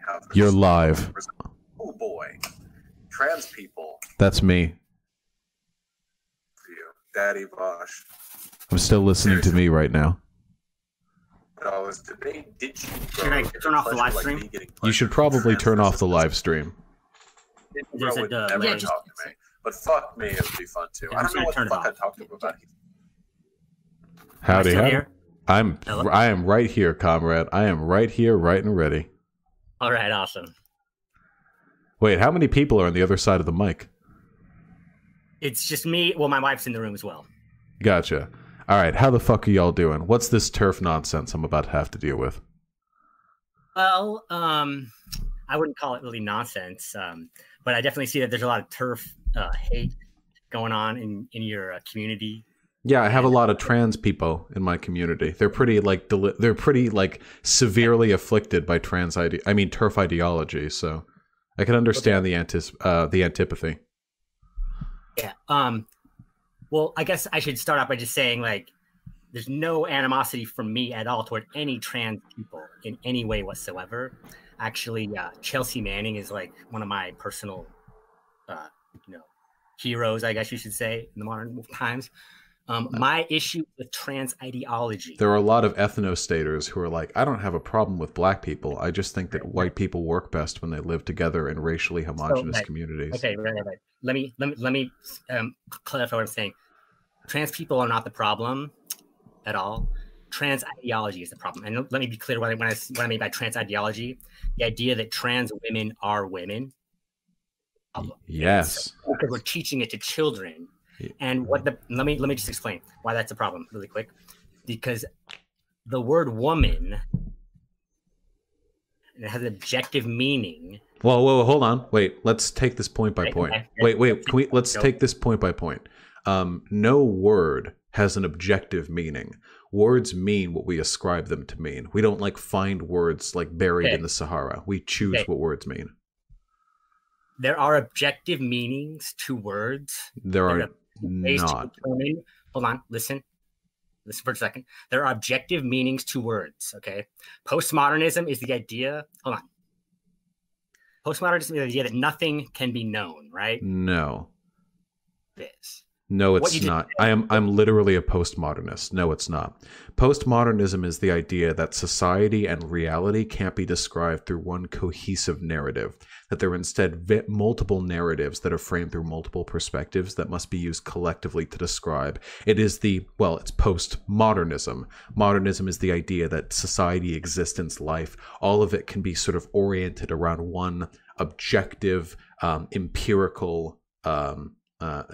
how You're live. Oh boy, trans people. That's me. Daddy Vaush. I'm still listening to me right now. No, it's debate. Did you Should I turn off the live stream? You should probably turn off the live stream. There's would a never yeah, talk to me. But fuck me, it would be fun too. Yeah, I I'm don't know gonna what turn the it fuck I off. talked to him about. Howdy, still howdy. here? Hello? I am right here, comrade. I am right here, right and ready. All right, awesome. Wait, how many people are on the other side of the mic? It's just me. Well, my wife's in the room as well. Gotcha. All right, how the fuck are y'all doing? What's this TERF nonsense I'm about to have to deal with? Well, I wouldn't call it really nonsense, but I definitely see that there's a lot of TERF hate going on in your community. Yeah, I have a lot of trans people in my community. They're pretty like severely afflicted by TERF ideology. So I can understand the antipathy. Yeah. Well, I guess I should start off by just saying, like, there's no animosity from me at all toward any trans people in any way whatsoever. Actually, Chelsea Manning is like one of my personal, heroes, I guess you should say, in the modern times. My issue with trans ideology. There are a lot of ethnostaters who are like, I don't have a problem with black people. I just think that white people work best when they live together in racially homogenous communities. Okay, right. Let me clarify what I'm saying. Trans people are not the problem at all. Trans ideology is the problem. And let me be clear what I mean by trans ideology. The idea that trans women are women. Yes. Because we're teaching it to children. And let me just explain why that's a problem really quick. Because the word woman, it has an objective meaning. Whoa, hold on. Wait, let's take this point by point. Wait, let's take this point by point. No word has an objective meaning. Words mean what we ascribe them to mean. We don't like find words like buried in the Sahara. We choose what words mean. There are objective meanings to words. There are not. Hold on, listen for a second. There are objective meanings to words, okay? Postmodernism is the idea, hold on. Postmodernism is the idea that nothing can be known, right? No. It is. No, it's not. I'm literally a postmodernist. No, it's not. Postmodernism is the idea that society and reality can't be described through one cohesive narrative, that there are instead multiple narratives that are framed through multiple perspectives that must be used collectively to describe. It's postmodernism. Modernism is the idea that society, existence, life, all of it can be sort of oriented around one objective, empirical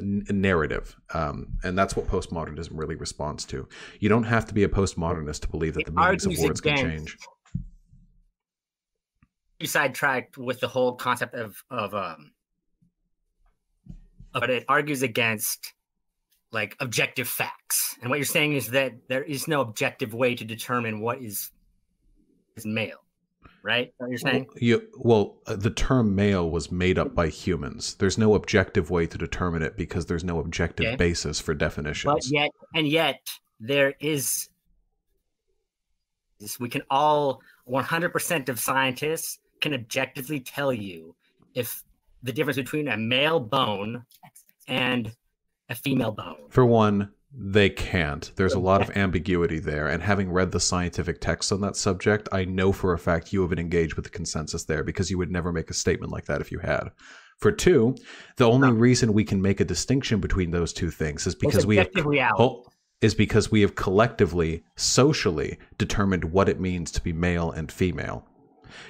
narrative, and that's what postmodernism really responds to. You don't have to be a postmodernist to believe that the meanings of words can change. You sidetracked with the whole concept but it argues against like objective facts, and what you're saying is that there is no objective way to determine what is male. Right? What you're saying? The term male was made up by humans. There's no objective way to determine it because there's no objective basis for definitions. But yet there is. We can all 100% of scientists can objectively tell you if the difference between a male bone and a female bone. For one, they can't. There's a lot of ambiguity there, and having read the scientific texts on that subject, I know for a fact you haven't engaged with the consensus there, because you would never make a statement like that if you had. For two, the only reason we can make a distinction between those two things is because we have collectively, socially determined what it means to be male and female.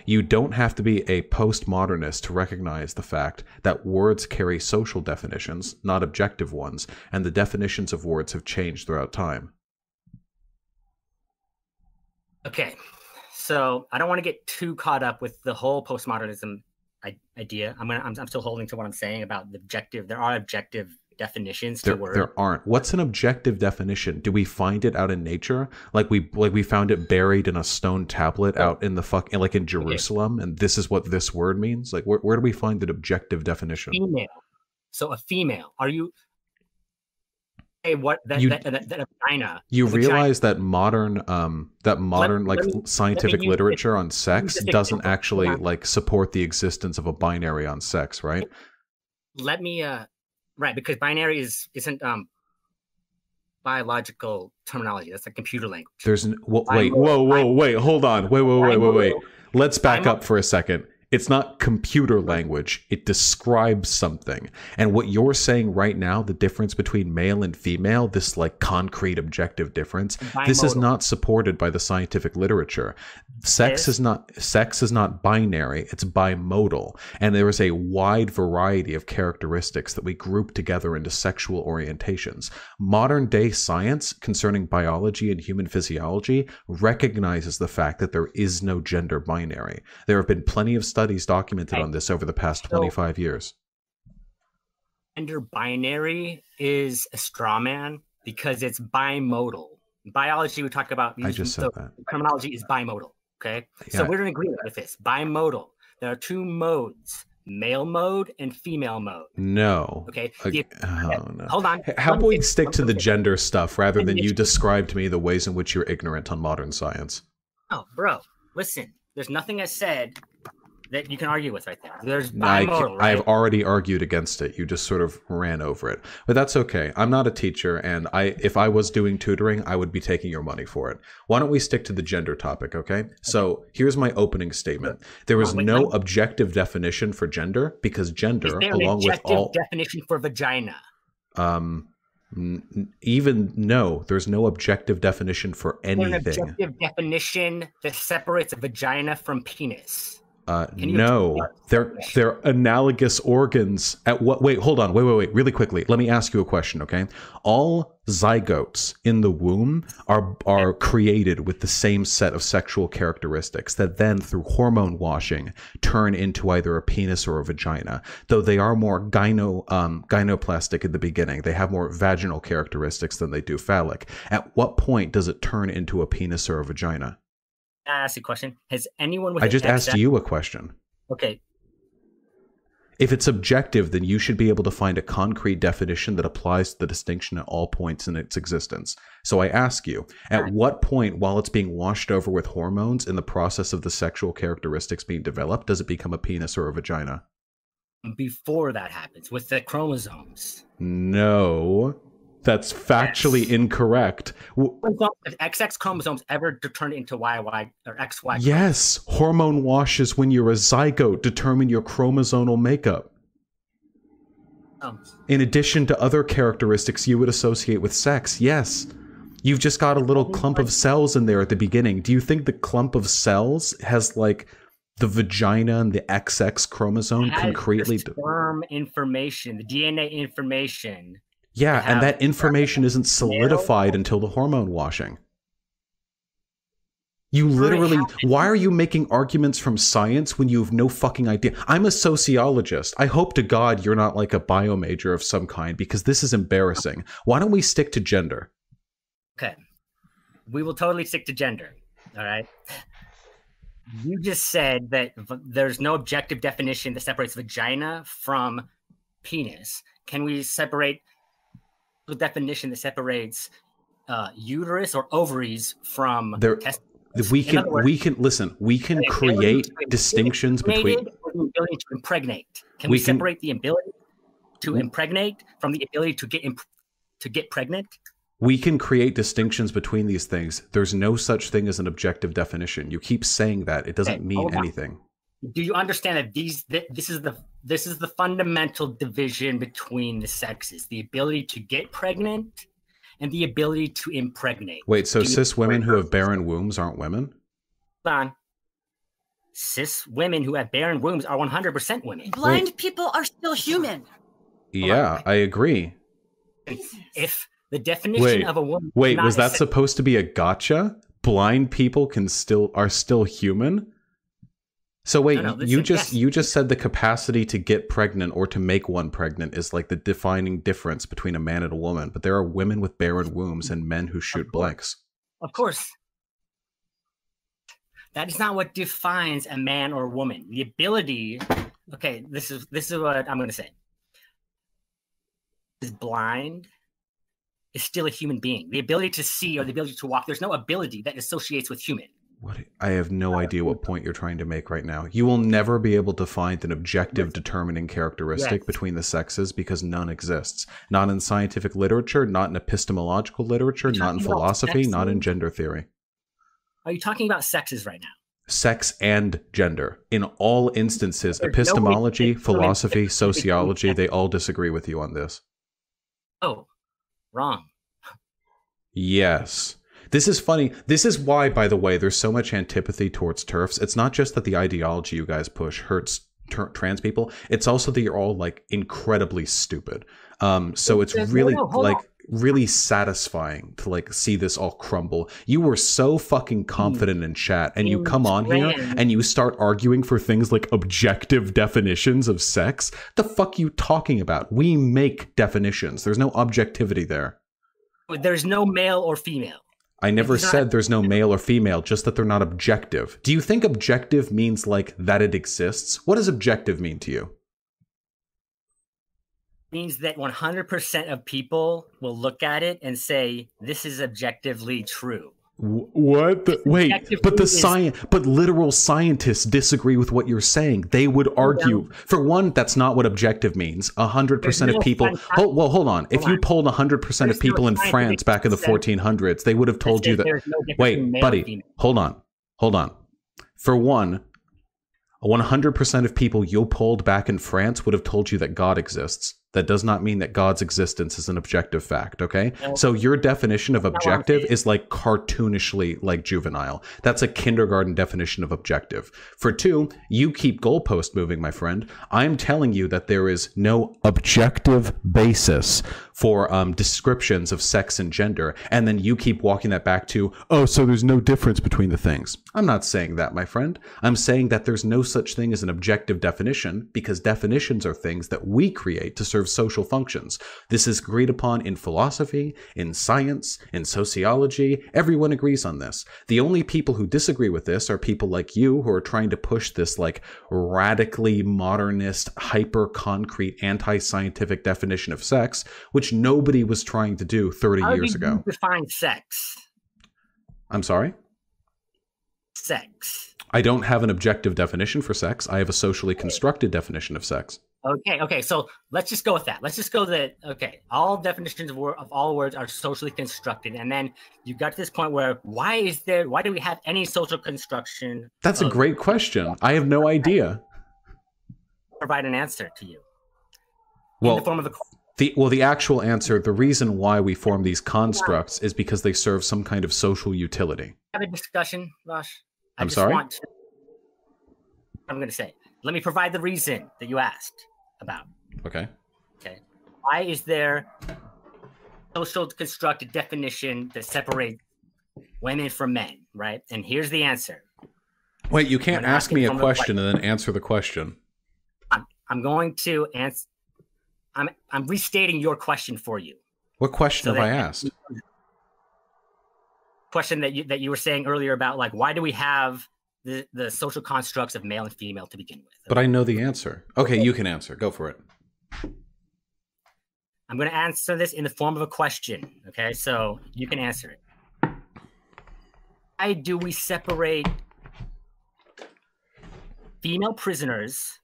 You don't have to be a postmodernist to recognize the fact that words carry social definitions, not objective ones, and the definitions of words have changed throughout time. Okay, so I don't want to get too caught up with the whole postmodernism idea. I'm still holding to what I'm saying about the objective. There are objective definitions to words. There aren't. What's an objective definition? Do we find it out in nature? Like we found it buried in a stone tablet out in in Jerusalem, and this is what this word means? Like where do we find an objective definition? Female. So a female. Are you Hey, what that You- that vagina? You the vagina- realize that modern like let me scientific use literature on use sex this doesn't example. actually Hold on. like support the existence of a binary on sex, right? Let me right, because binary isn't biological terminology. That's a computer language. There's wait, Bimodal. wait, hold on, wait. Bimodal. Let's back Bimodal. up for a second. It's not computer language. It describes something. And what you're saying right now, the difference between male and female, this like concrete objective difference, this is Bimodal. not supported by the scientific literature. Sex is not binary, it's bimodal. And there is a wide variety of characteristics that we group together into sexual orientations. Modern day science concerning biology and human physiology recognizes the fact that there is no gender binary. There have been plenty of studies documented on this over the past 25 years. Gender binary is a straw man because it's bimodal. In biology, we talk about I just said the that. terminology is bimodal. Okay, Yeah. so we're in agreement with this. Bimodal. There are two modes: male mode and female mode. No. Okay. No. Hold on. How about we stick to the gender stuff rather than you describe to me the ways in which you're ignorant on modern science? Oh, bro, listen. There's nothing I said that you can argue with right there. There's I've bimodal, right? already argued against it. You just sort of ran over it. But that's okay. I'm not a teacher, and if I was doing tutoring, I would be taking your money for it. Why don't we stick to the gender topic, okay? So here's my opening statement. There is no objective definition for gender because gender, Is there along an with all... objective definition for vagina? Even no, there's no objective definition for anything. Is there an objective definition that separates a vagina from penis? No, they're analogous organs. At what? Wait, hold on. Wait. Really quickly, let me ask you a question, okay? All zygotes in the womb are created with the same set of sexual characteristics that then, through hormone washing, turn into either a penis or a vagina. Though they are more gynoplastic in the beginning, they have more vaginal characteristics than they do phallic. At what point does it turn into a penis or a vagina? I ask you a question. Has anyone with I just asked you a question. Okay. If it's objective, then you should be able to find a concrete definition that applies to the distinction at all points in its existence. So I ask you, at what point, while it's being washed over with hormones in the process of the sexual characteristics being developed, does it become a penis or a vagina? Before that happens, with the chromosomes. No. That's factually incorrect. If XX chromosomes ever turn into YY or XY. Yes, hormone washes when you're a zygote determine your chromosomal makeup. In addition to other characteristics you would associate with sex, yes. You've just got a little clump of cells in there at the beginning. Do you think the clump of cells has like the vagina and the XX chromosome concretely? The sperm information, the DNA information. Yeah, and that information isn't solidified until the hormone washing. You literally, why are you making arguments from science when you have no fucking idea? I'm a sociologist. I hope to God you're not like a bio major of some kind because this is embarrassing. Why don't we stick to gender? Okay. We will totally stick to gender. All right. You just said that there's no objective definition that separates vagina from penis. Can we separate the definition that separates uterus or ovaries from testicles? We can create distinctions between the ability to impregnate. Can we separate the ability to impregnate from the ability to get pregnant? We can create distinctions between these things. There's no such thing as an objective definition. You keep saying that. It doesn't mean anything. Do you understand that this is the fundamental division between the sexes: the ability to get pregnant and the ability to impregnate? Wait, so cis women who have barren wombs aren't women? Hold on. Cis women who have barren wombs are 100% women. Blind people are still human. Yeah, I agree. If the definition of a woman... Wait, was that supposed to be a gotcha? Blind people are still human? So wait, you just said the capacity to get pregnant or to make one pregnant is like the defining difference between a man and a woman, but there are women with barren wombs and men who shoot blanks. Of course. That is not what defines a man or a woman. The ability, okay, this is what I'm going to say. Is blind is still a human being. The ability to see or the ability to walk, there's no ability that associates with human. What? I have no idea what point you're trying to make right now. You will never be able to find an objective determining characteristic between the sexes because none exists. Not in scientific literature, not in epistemological literature, not in philosophy, not in gender theory. Are you talking about sexes right now? Sex and gender. In all instances, epistemology, philosophy, sociology, they all disagree with you on this. Oh, wrong. Yes. This is funny. This is why, by the way, there's so much antipathy towards TERFs. It's not just that the ideology you guys push hurts trans people. It's also that you're all like incredibly stupid. So it's really really satisfying to like see this all crumble. You were so fucking confident in chat, and you come on here and you start arguing for things like objective definitions of sex. The fuck you talking about? We make definitions. There's no objectivity there. There's no male or female. I never said there's no male or female, just that they're not objective. Do you think objective means like that it exists? What does objective mean to you? It means that 100% of people will look at it and say, this is objectively true. What? Wait, but literal scientists disagree with what you're saying. They would argue, for one, that's not what objective means. 100% of people. Hold on. If you polled 100% of people in France back in the 1400s, they would have told you that. Wait, buddy, hold on. For one, 100% of people you polled back in France would have told you that God exists. That does not mean that God's existence is an objective fact, okay? So your definition of objective is like cartoonishly like juvenile. That's a kindergarten definition of objective. For two, you keep goalpost moving, my friend. I'm telling you that there is no objective basis for descriptions of sex and gender, and then you keep walking that back to, oh, so there's no difference between the things. I'm not saying that, my friend. I'm saying that there's no such thing as an objective definition, because definitions are things that we create to serve social functions. This is agreed upon in philosophy, in science, in sociology. Everyone agrees on this. The only people who disagree with this are people like you who are trying to push this like radically modernist, hyper-concrete, anti-scientific definition of sex, which nobody was trying to do 30 years ago. How do you define sex? I'm sorry? Sex. I don't have an objective definition for sex. I have a socially constructed definition of sex. Okay. So let's just go with that. Let's just go that, okay, all definitions of all words are socially constructed. And then you got to this point where why do we have any social construction? That's a great question. I have no idea. Provide an answer to you. Well, in the form of a the actual answer, the reason why we form these constructs is because they serve some kind of social utility. Have a discussion, Vaush. I'm sorry? I'm going to say, let me provide the reason that you asked about. Okay. Why is there social constructed definition that separates women from men, right? And here's the answer. Wait, you can't ask me a question and then answer the question. I'm going to answer. I'm restating your question for you. What question have I asked? Question that you were saying earlier about like why do we have the social constructs of male and female to begin with? But I know the answer. Okay, you can answer. Go for it. I'm going to answer this in the form of a question. Okay, so you can answer it. Why do we separate female prisoners,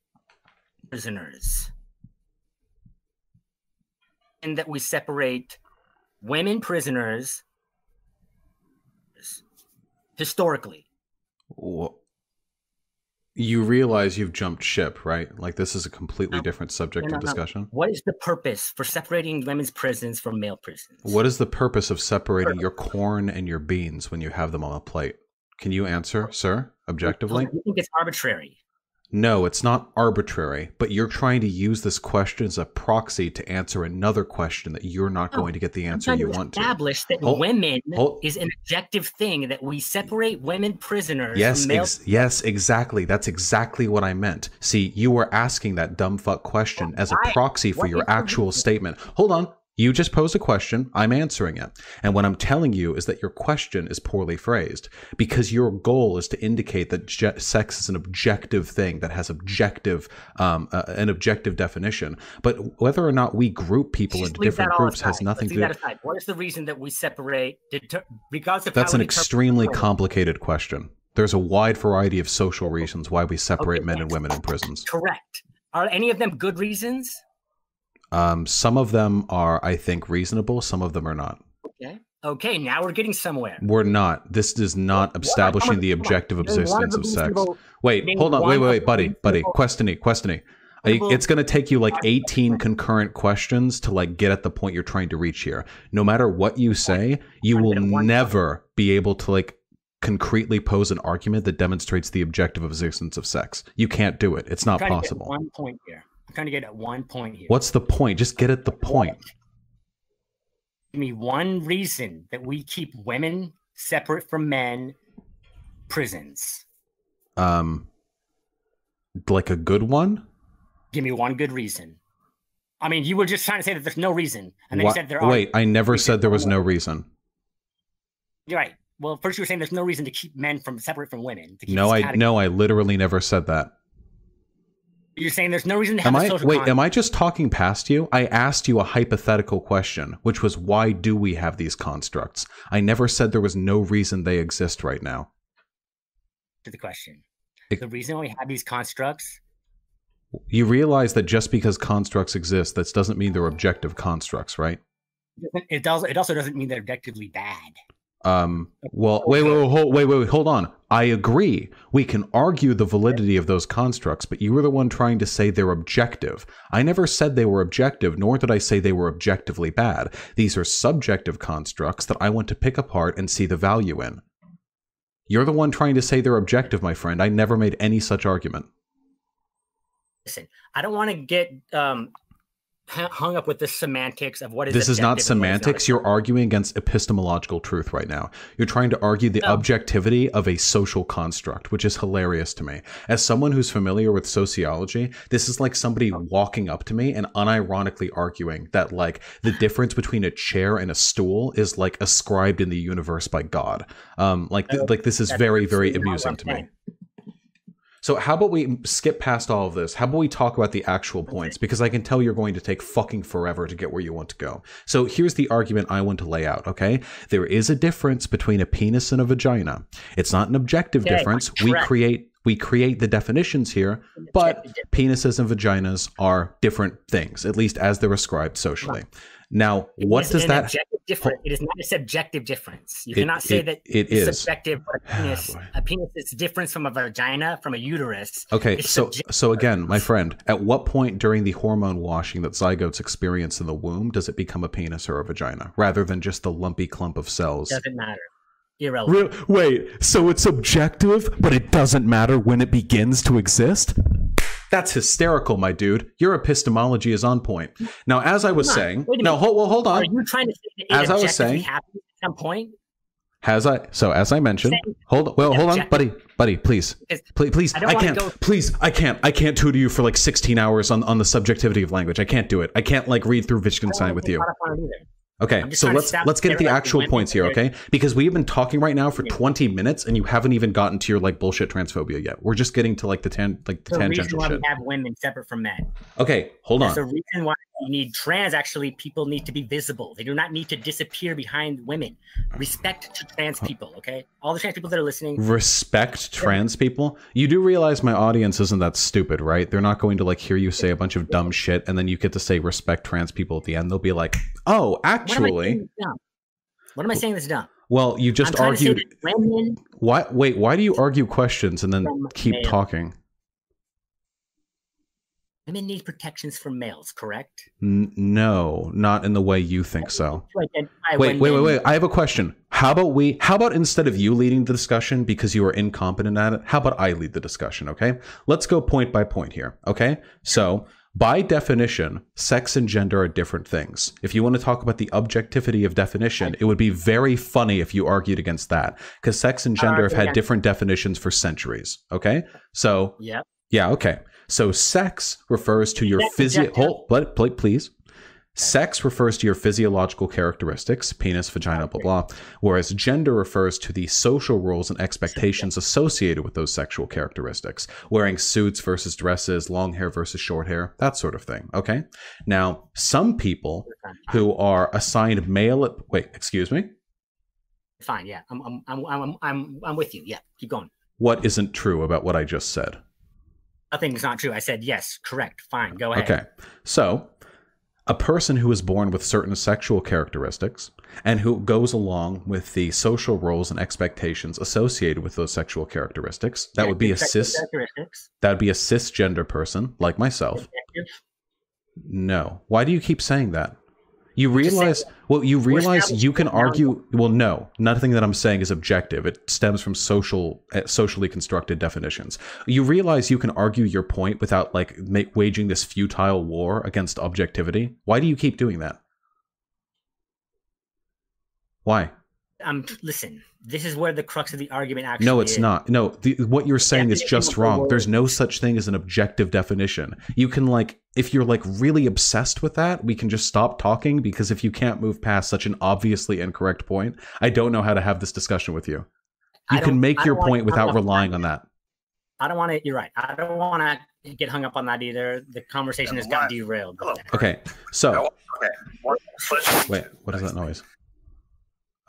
and that we separate women prisoners historically? You realize you've jumped ship, right? Like this is a completely different subject of discussion. What is the purpose for separating women's prisons from male prisons? What is the purpose of separating your corn and your beans when you have them on a plate? Can you answer, sir, objectively? You think it's arbitrary? No, it's not arbitrary, but you're trying to use this question as a proxy to answer another question that you're not going to get the answer you want to. Establish that women is an objective thing, that we separate women prisoners from male. Yes, exactly. That's exactly what I meant. See, you were asking that dumb fuck question as a proxy for your actual statement. Hold on. You just pose a question, I'm answering it. And what I'm telling you is that your question is poorly phrased because your goal is to indicate that sex is an objective thing that has an objective definition. But whether or not we group people into different groups has nothing to do with it. What is the reason that we separate? Regardless of That's an extremely complicated question. There's a wide variety of social reasons why we separate men and women in prisons. Correct. Are any of them good reasons? Some of them are, I think, reasonable. Some of them are not. Okay. Now we're getting somewhere. We're not. This is not establishing the objective existence of sex. Wait, hold on. Wait, buddy. Questini. It's going to take you like 18 concurrent questions to like get at the point you're trying to reach here. No matter what you say, you will never be able to like concretely pose an argument that demonstrates the objective existence of sex. You can't do it. It's not possible. One point here. I'm trying to get at one point here. What's the point? Just get at the point. Give me one reason that we keep women separate from men prisons. Like a good one? Give me one good reason. I mean, you were just trying to say that there's no reason, and then you said there are. Wait, I never said there was no reason. You're right. Well, first you were saying there's no reason to keep men separate from women. No, I literally never said that. You're saying there's no reason to have a social contract. Am I just talking past you? I asked you a hypothetical question, which was why do we have these constructs? I never said there was no reason they exist right now. To the question. The reason we have these constructs. You realize that just because constructs exist, that doesn't mean they're objective constructs, right? It also doesn't mean they're objectively bad. Well, wait, hold on. I agree. We can argue the validity of those constructs, but you were the one trying to say they're objective. I never said they were objective, nor did I say they were objectively bad. These are subjective constructs that I want to pick apart and see the value in. You're the one trying to say they're objective, my friend. I never made any such argument. Listen, I don't want to get hung up with the semantics of what is this is not semantics. You're arguing against epistemological truth right now. You're trying to argue the objectivity of a social construct, which is hilarious to me. As someone who's familiar with sociology, this is like somebody walking up to me and unironically arguing that like the difference between a chair and a stool is like ascribed in the universe by God. Like this is very, very amusing to me. So how about we skip past all of this? How about we talk about the actual points? Because I can tell you're going to take fucking forever to get where you want to go. So here's the argument I want to lay out, okay? There is a difference between a penis and a vagina. It's not an objective difference. We create the definitions here, but penises and vaginas are different things, at least as they're ascribed socially. Now, what does that... It is not a subjective difference. You cannot say that it's subjective. A penis is different from a vagina, from a uterus. Okay, so again, my friend, at what point during the hormone washing that zygotes experience in the womb does it become a penis or a vagina, rather than just the lumpy clump of cells? Doesn't matter. Irrelevant. Wait, so it's objective, but it doesn't matter when it begins to exist? That's hysterical, my dude. Your epistemology is on point. Now, as I was saying, hold on. Are you trying to say that as I was saying, happens at some point? As I mentioned, hold on, buddy, please. I can't tutor you for like 16 hours on the subjectivity of language. I can't do it. I can't like read through Wittgenstein with you. Okay, so let's get at the actual points here, okay? Because we've been talking right now for 20 minutes, and you haven't even gotten to your like bullshit transphobia yet. We're just getting to like the tangential shit. The reason why we have women separate from men. Okay, hold on. There's a reason why you need trans. Actually, people need to be visible. They do not need to disappear behind women. Respect to trans people, okay? All the trans people that are listening. Respect trans people? You do realize my audience isn't that stupid, right? They're not going to like hear you say a bunch of dumb shit, and then you get to say respect trans people at the end. They'll be like, oh, actually. What am I saying that's dumb? Well, you just argued. Why do you argue questions and then keep talking? Women need protections from males, correct? No, not in the way you think so. Wait. I have a question. How about instead of you leading the discussion because you are incompetent at it, how about I lead the discussion, okay? Let's go point by point here, okay? So, by definition, sex and gender are different things. If you want to talk about the objectivity of definition, it would be very funny if you argued against that, because sex and gender have had different definitions for centuries, okay? So, yeah, okay. So sex refers to your physical... Please. Sex refers to your physiological characteristics, penis, vagina, blah, blah, whereas gender refers to the social roles and expectations associated with those sexual characteristics. Wearing suits versus dresses, long hair versus short hair, that sort of thing, okay? Now, some people who are assigned male... Wait, excuse me? Fine, yeah. I'm with you. Yeah, keep going. What isn't true about what I just said? Nothing's not true. I said yes, correct. Fine, go ahead. Okay, so... a person who is born with certain sexual characteristics and who goes along with the social roles and expectations associated with those sexual characteristics, that would be a cisgender person like myself. No. Why do you keep saying that? You realize, you can argue, well, no, nothing that I'm saying is objective. It stems from socially constructed definitions. You realize you can argue your point without like waging this futile war against objectivity. Why do you keep doing that? Why? Listen, this is where the crux of the argument actually is. No, it's not. No, what you're saying is just wrong. There's no such thing as an objective definition. You can like, if you're like really obsessed with that, we can just stop talking, because if you can't move past such an obviously incorrect point, I don't know how to have this discussion with you. You can make your point without relying on that. I don't want to, you're right. I don't want to get hung up on that either. The conversation has got derailed. Okay, so. Wait, what is that noise?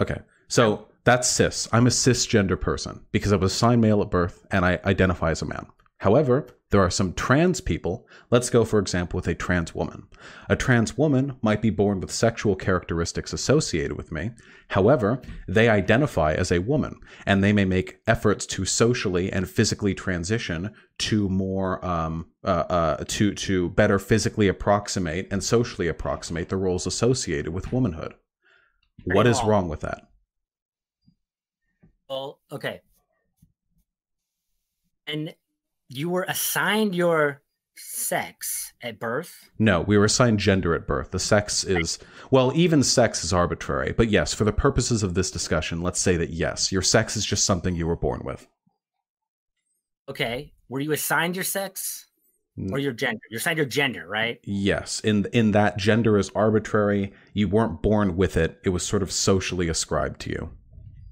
Okay. So that's cis. I'm a cisgender person because I was assigned male at birth and I identify as a man. However, there are some trans people. Let's go, for example, with a trans woman. A trans woman might be born with sexual characteristics associated with me. However, they identify as a woman, and they may make efforts to socially and physically transition to more to better physically approximate and socially approximate the roles associated with womanhood. What is wrong with that? Well, okay. And you were assigned your sex at birth? No, we were assigned gender at birth. The sex is, well, even sex is arbitrary. But yes, for the purposes of this discussion, let's say that yes, your sex is just something you were born with. Okay. Were you assigned your sex or your gender? You're assigned your gender, right? Yes. In that gender is arbitrary. You weren't born with it. It was sort of socially ascribed to you.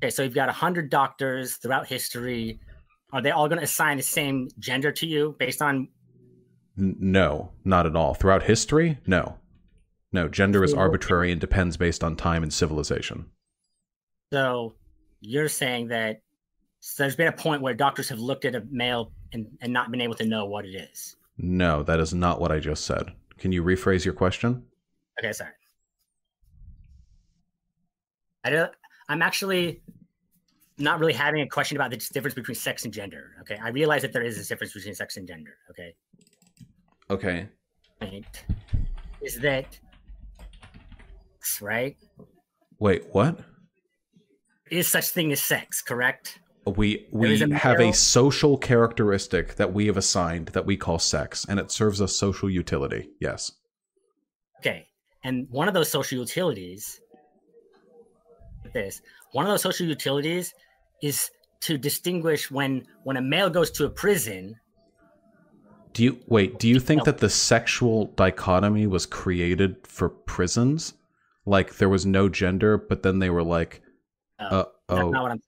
Okay, so you've got 100 doctors throughout history. Are they all going to assign the same gender to you based on... No, not at all. Throughout history? No. No, gender is arbitrary and depends based on time and civilization. So you're saying that there's been a point where doctors have looked at a male and not been able to know what it is? No, that is not what I just said. Can you rephrase your question? Okay, sorry. I'm actually not really having a question about the difference between sex and gender. Okay, I realize that there is a difference between sex and gender. Okay. Okay. Right. Is that right? Wait, what? Is such thing as sex, correct? We have a social characteristic that we have assigned that we call sex, and it serves us social utility. Yes. Okay, and one of those social utilities. One of those social utilities is to distinguish when a male goes to a prison. Do you think that the sexual dichotomy was created for prisons? Like there was no gender, but then they were like,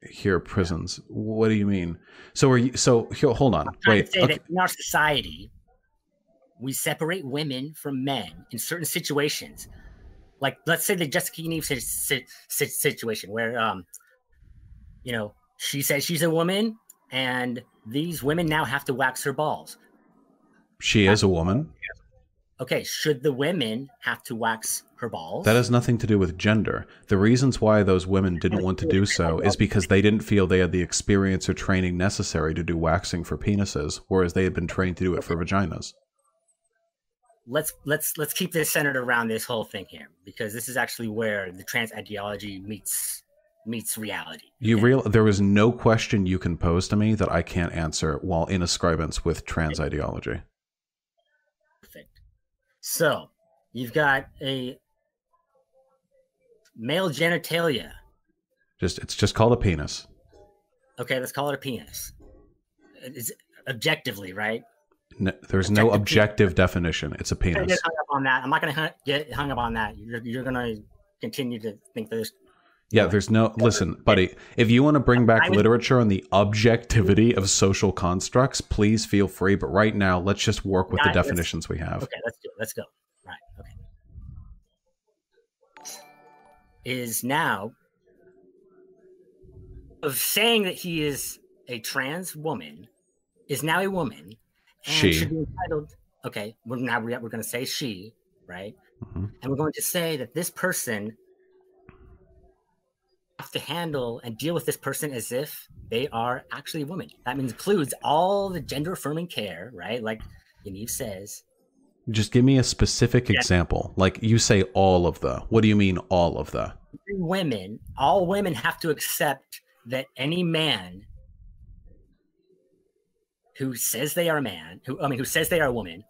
here prisons. No. What do you mean? So here, hold on. Wait. Say that in our society, we separate women from men in certain situations. Like, let's say the Jessica and Eve situation where, she says she's a woman and these women now have to wax her balls. She is a woman. Okay, should the women have to wax her balls? That has nothing to do with gender. The reasons why those women didn't want to do so is because they didn't feel they had the experience or training necessary to do waxing for penises, whereas they had been trained to do it for vaginas. Let's keep this centered around this whole thing here, because this is actually where the trans ideology meets reality. There is no question you can pose to me that I can't answer while in ascribance with trans ideology. Perfect. So you've got a male genitalia. It's just called a penis. Okay, let's call it a penis. It's objectively, right? No, there's no objective definition. It's a penis. on that. I'm not going to get hung up on that. You're going to continue to think there's. Yeah, there's no... Listen, buddy, if you want to bring back literature on the objectivity of social constructs, please feel free. But right now, let's just work with the definitions we have. Okay, let's do it. Let's go. Right, okay. Is now... of saying that he is a trans woman is now a woman and should be entitled. Okay, we're going to say she, right? And we're going to say that this person have to handle and deal with this person as if they are actually a woman. That includes all the gender affirming care, right? Like Yaniv says. Just give me a specific example. Like you say all of the. What do you mean all of the? Women, all women have to accept that any man who says they are a man, who says they are a woman,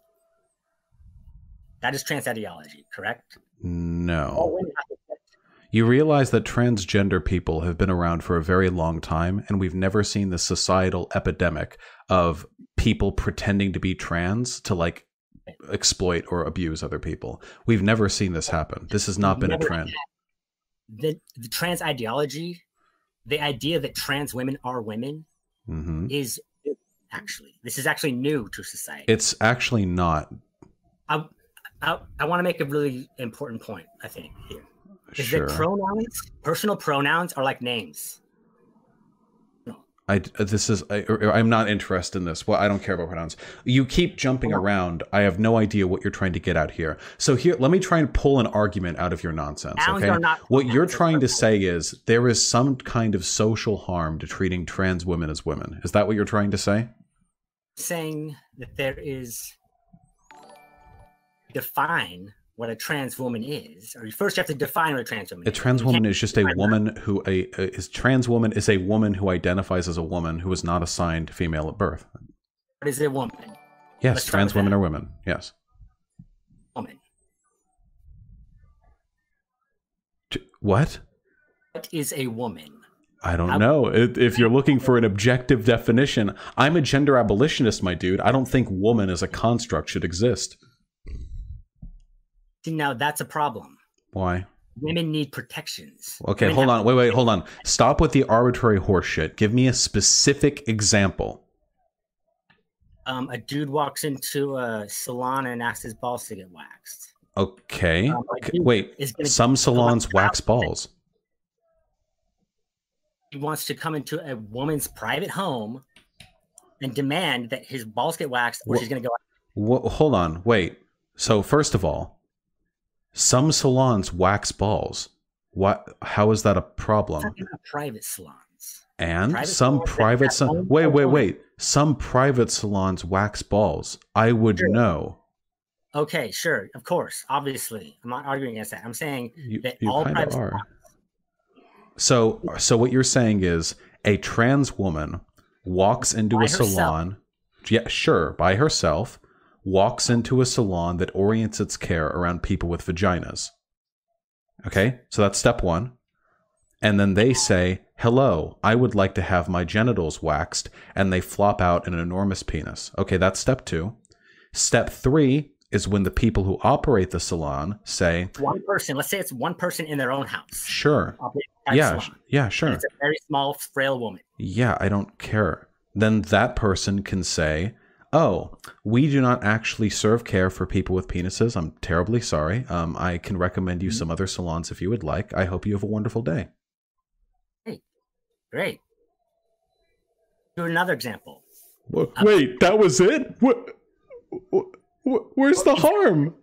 that is trans ideology, correct? No. All women have to accept. You realize that transgender people have been around for a very long time, and we've never seen the societal epidemic of people pretending to be trans to like exploit or abuse other people. We've never seen this happen. This has not been a trend. The trans ideology, the idea that trans women are women is this is actually new to society. It's actually not. I want to make a really important point, I think, here. Is that pronouns, personal pronouns are like names. I'm not interested in this. Well, I don't care about pronouns. You keep jumping around. I have no idea what you're trying to get out here. So here, let me try and pull an argument out of your nonsense. Okay. What you're trying to say is there is some kind of social harm to treating trans women as women. Is that what you're trying to say? Saying that there is define what a trans woman is, or first you have to define what a trans woman is. A trans woman is just a woman who trans woman is a woman who identifies as a woman who is not assigned female at birth. What is a woman? Yes, trans women are women. Yes. Woman. What? What is a woman? I don't know. If you're looking for an objective definition, I'm a gender abolitionist, my dude. I don't think woman as a construct should exist. See, now that's a problem. Why? Women need protections. Okay, hold on. Wait, hold on. Stop with the arbitrary horseshit. Give me a specific example. A dude walks into a salon and asks his balls to get waxed. Okay. Wait, some salons wax balls. He wants to come into a woman's private home and demand that his balls get waxed, or she's going to go. Hold on. Wait. So first of all, some salons wax balls. What? How is that a problem? Talking about private salons. And some private salons. Wait. Some private salons wax balls. I would know. Okay, sure, of course, obviously, I'm not arguing against that. I'm saying that all private salons. So what you're saying is a trans woman walks into a salon. Yeah, sure, by herself. Walks into a salon that orients its care around people with vaginas. Okay, so that's step one. And then they say, hello, I would like to have my genitals waxed, and they flop out an enormous penis. Okay, that's step two. Step three is when the people who operate the salon say... One person, let's say it's one person in their own house. Sure. Yeah, sure. And it's a very small, frail woman. Yeah, I don't care. Then that person can say... Oh, we do not actually serve care for people with penises. I'm terribly sorry. I can recommend you some other salons if you would like. I hope you have a wonderful day. Hey, great. Do another example. Wait, that was it? Where's the harm?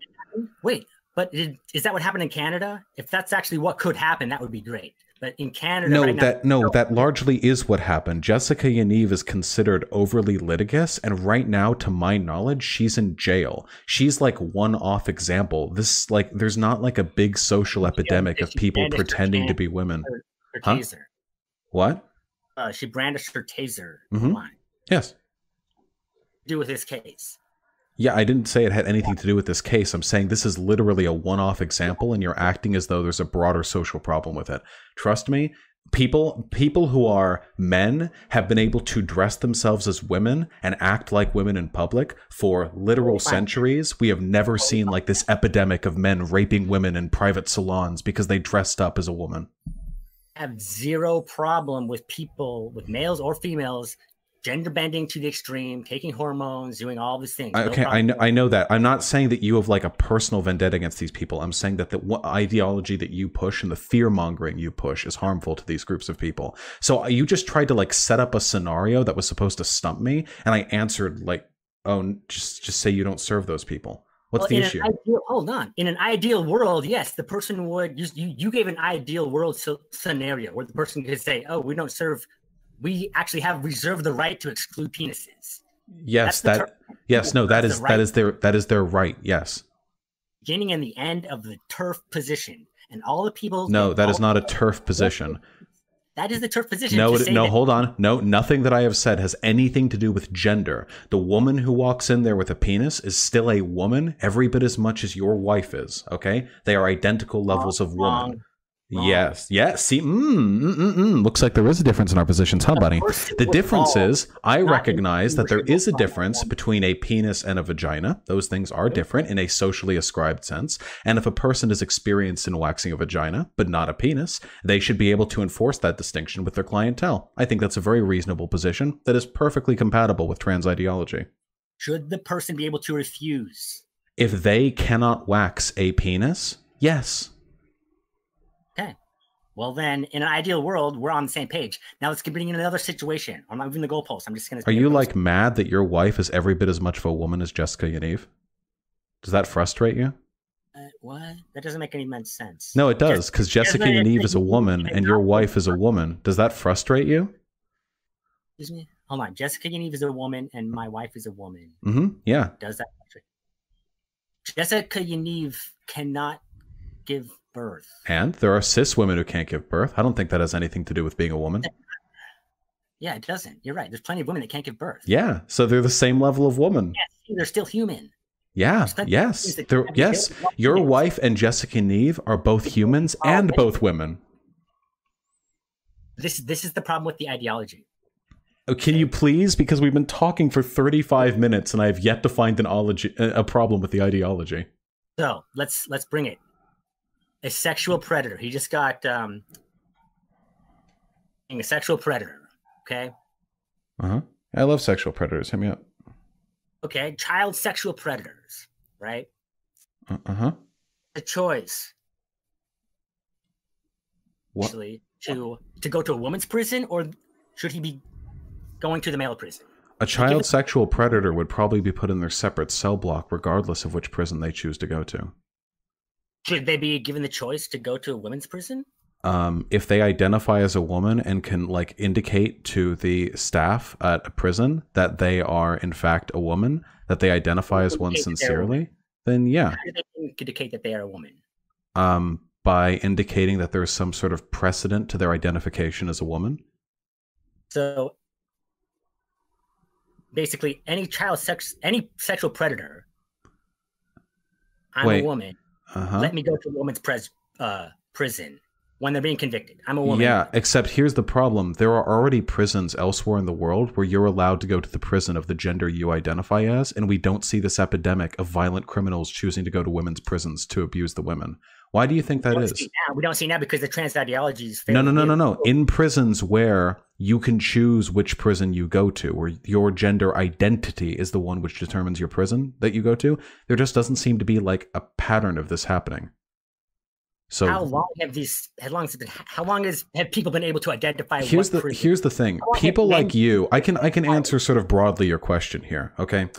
Wait, but is that what happened in Canada? If that's actually what could happen, that would be great. But in Canada, that largely is what happened. Jessica Yaniv is considered overly litigious, and right now, to my knowledge, she's in jail. She's like one-off example. This there's not like a big social epidemic of people pretending to be women. Her taser. What? She brandished her taser online. Yes. To do with this case. Yeah, I didn't say it had anything to do with this case. I'm saying this is literally a one-off example, and you're acting as though there's a broader social problem with it. Trust me, People who are men have been able to dress themselves as women and act like women in public for literal centuries. We have never seen like this epidemic of men raping women in private salons because they dressed up as a woman. I have zero problem with people, with males or females, gender bending to the extreme, taking hormones, doing all these things. Okay, I know that. I'm not saying that you have like a personal vendetta against these people. I'm saying that the ideology that you push and the fear mongering you push is harmful to these groups of people. So you just tried to like set up a scenario that was supposed to stump me, and I answered like, "Oh, just say you don't serve those people." What's the issue? Hold on. In an ideal world, yes, the person would. You gave an ideal world scenario where the person could say, "Oh, we don't serve." We actually have reserved the right to exclude penises. Yes, that is their right. Yes. Beginning and the end of the TERF position, and all the people. No, that is not a TERF position. That is the TERF position. No, hold on. No, nothing that I have said has anything to do with gender. The woman who walks in there with a penis is still a woman, every bit as much as your wife is. Okay, they are identical levels of woman. Yes. See, looks like there is a difference in our positions, huh, buddy? The difference is I recognize that there is a difference between a penis and a vagina. Those things are different in a socially ascribed sense. And if a person is experienced in waxing a vagina, but not a penis, they should be able to enforce that distinction with their clientele. I think that's a very reasonable position that is perfectly compatible with trans ideology. Should the person be able to refuse? If they cannot wax a penis, yes. Okay. Well, then, in an ideal world, we're on the same page. Now let's bring in another situation. I'm not moving the goalpost. I'm just going to. Are you like mad that your wife is every bit as much of a woman as Jessica Yaniv? Does that frustrate you? What? That doesn't make any sense. No, it does, because Jessica Yaniv is a woman and your wife is a woman. Does that frustrate you? Excuse me? Hold on. Jessica Yaniv is a woman and my wife is a woman. Yeah. Does that frustrate? Jessica Yaniv cannot give birth. And there are cis women who can't give birth. I don't think that has anything to do with being a woman. Yeah, it doesn't. You're right. There's plenty of women that can't give birth. Yeah, so they're the same level of woman. Yes, they're still human. Yeah, yes. Yes, your wife and Jessica Neve are both humans and both women. This is the problem with the ideology. Oh, can you please? Because we've been talking for 35 minutes and I have yet to find a problem with the ideology. So let's bring it. A sexual predator. He just got a sexual predator. Okay. I love sexual predators. Hit me up. Okay, child sexual predators, right? The choice. What? Actually, to go to a woman's prison, or should he be going to the male prison? A child sexual predator would probably be put in their separate cell block, regardless of which prison they choose to go to. Should they be given the choice to go to a women's prison? If they identify as a woman and can like indicate to the staff at a prison that they are in fact a woman, that they identify as one sincerely, then yeah. How do they indicate that they are a woman? By indicating that there's some sort of precedent to their identification as a woman. So basically, any sexual predator, I'm a woman. Let me go to a woman's prison when they're being convicted. I'm a woman. Yeah, except here's the problem. There are already prisons elsewhere in the world where you're allowed to go to the prison of the gender you identify as, and we don't see this epidemic of violent criminals choosing to go to women's prisons to abuse the women. Why do you think that is? We don't see now because the trans ideology is No. In prisons where you can choose which prison you go to, where your gender identity is the one which determines your prison that you go to, there just doesn't seem to be like a pattern of this happening. So how long have people been able to identify? Here's the thing. People like you, I can answer sort of broadly your question here. Okay,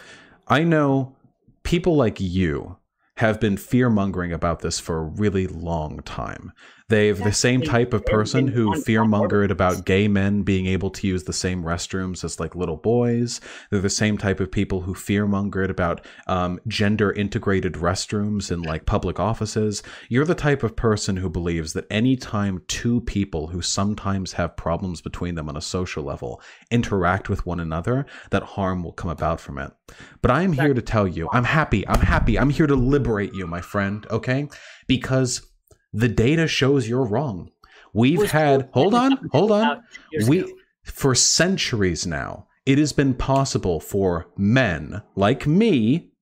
I know people like you have been fear-mongering about this for a really long time. They've the same type of person who fear-mongered about gay men being able to use the same restrooms as like little boys. They're the same type of people who fear-mongered about gender-integrated restrooms in like public offices. You're the type of person who believes that anytime two people who sometimes have problems between them on a social level interact with one another, that harm will come about from it. But I'm here to tell you, I'm happy. I'm here to liberate you, my friend, okay? Because the data shows you're wrong. We've had, hold on. We, For centuries now, it has been possible for men like me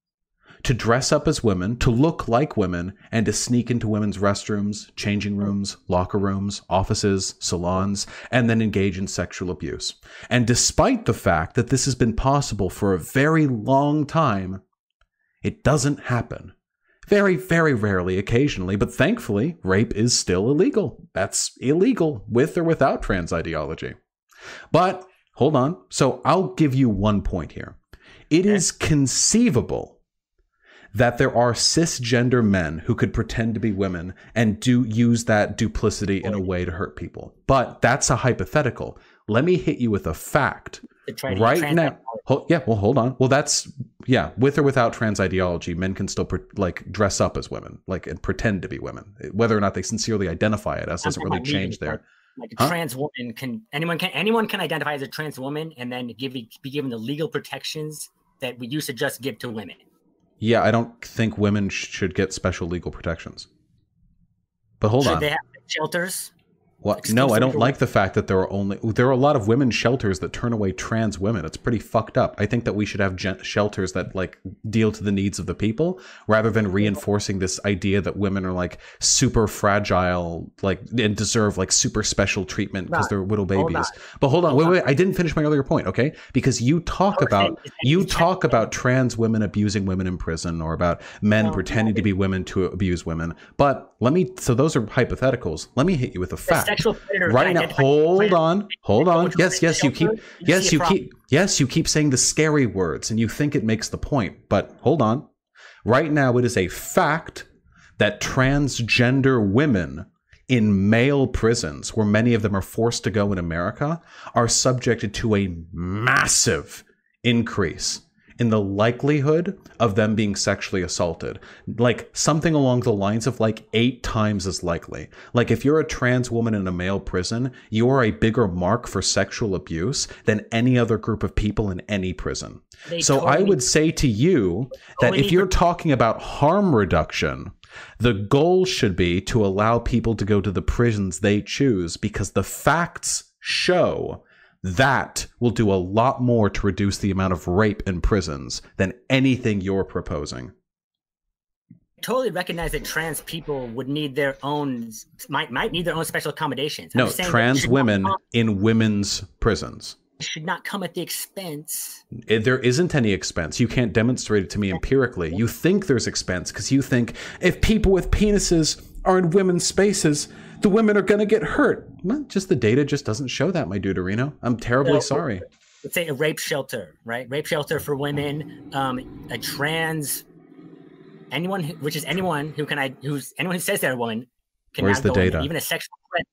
to dress up as women, to look like women, and to sneak into women's restrooms, changing rooms, locker rooms, offices, salons, and then engage in sexual abuse. And despite the fact that this has been possible for a very long time, it doesn't happen. Very, very rarely, occasionally, but thankfully, rape is still illegal. That's illegal, with or without trans ideology. But, hold on. So I'll give you one point here. It is conceivable that there are cisgender men who could pretend to be women and use that duplicity in a way to hurt people. But that's a hypothetical. Let me hit you with a fact. Right now, hold on. Well, that's, with or without trans ideology, men can still dress up as women, and pretend to be women. Whether or not they sincerely identify it as doesn't really change there. Like a trans woman anyone can identify as a trans woman and then be given the legal protections that we used to just give to women. Yeah, I don't think women should get special legal protections. But hold on. Should they have shelters? What? No, I don't like the fact that there are a lot of women's shelters that turn away trans women. It's pretty fucked up. I think that we should have shelters that deal to the needs of the people rather than reinforcing this idea that women are super fragile, and deserve super special treatment because they're little babies. But hold on, wait, I didn't finish my earlier point, okay? Because you talk about trans women abusing women in prison or about men pretending to be women to abuse women. But so those are hypotheticals. Let me hit you with a fact. Right now, hold on. Yes, you keep saying the scary words and you think it makes the point, but hold on. Right now, it is a fact that transgender women in male prisons, where many of them are forced to go in America, are subjected to a massive increase in the likelihood of them being sexually assaulted. Something along the lines of 8 times as likely. If you're a trans woman in a male prison, you are a bigger mark for sexual abuse than any other group of people in any prison. I would say to you that if you're talking about harm reduction, the goal should be to allow people to go to the prisons they choose, because the facts show that will do a lot more to reduce the amount of rape in prisons than anything you're proposing. I totally recognize that trans people would need their own, might need their own special accommodations. No, trans women in women's prisons should not come at the expense. There isn't any expense. You can't demonstrate it to me empirically. You think there's expense because you think if people with penises are in women's spaces, the women are going to get hurt. Well, just the data just doesn't show that, my dude Areno. I'm terribly sorry. Let's say a rape shelter, right? Rape shelter for women, a trans, anyone who says they're a woman can. Where's the data? Even a sexual threat.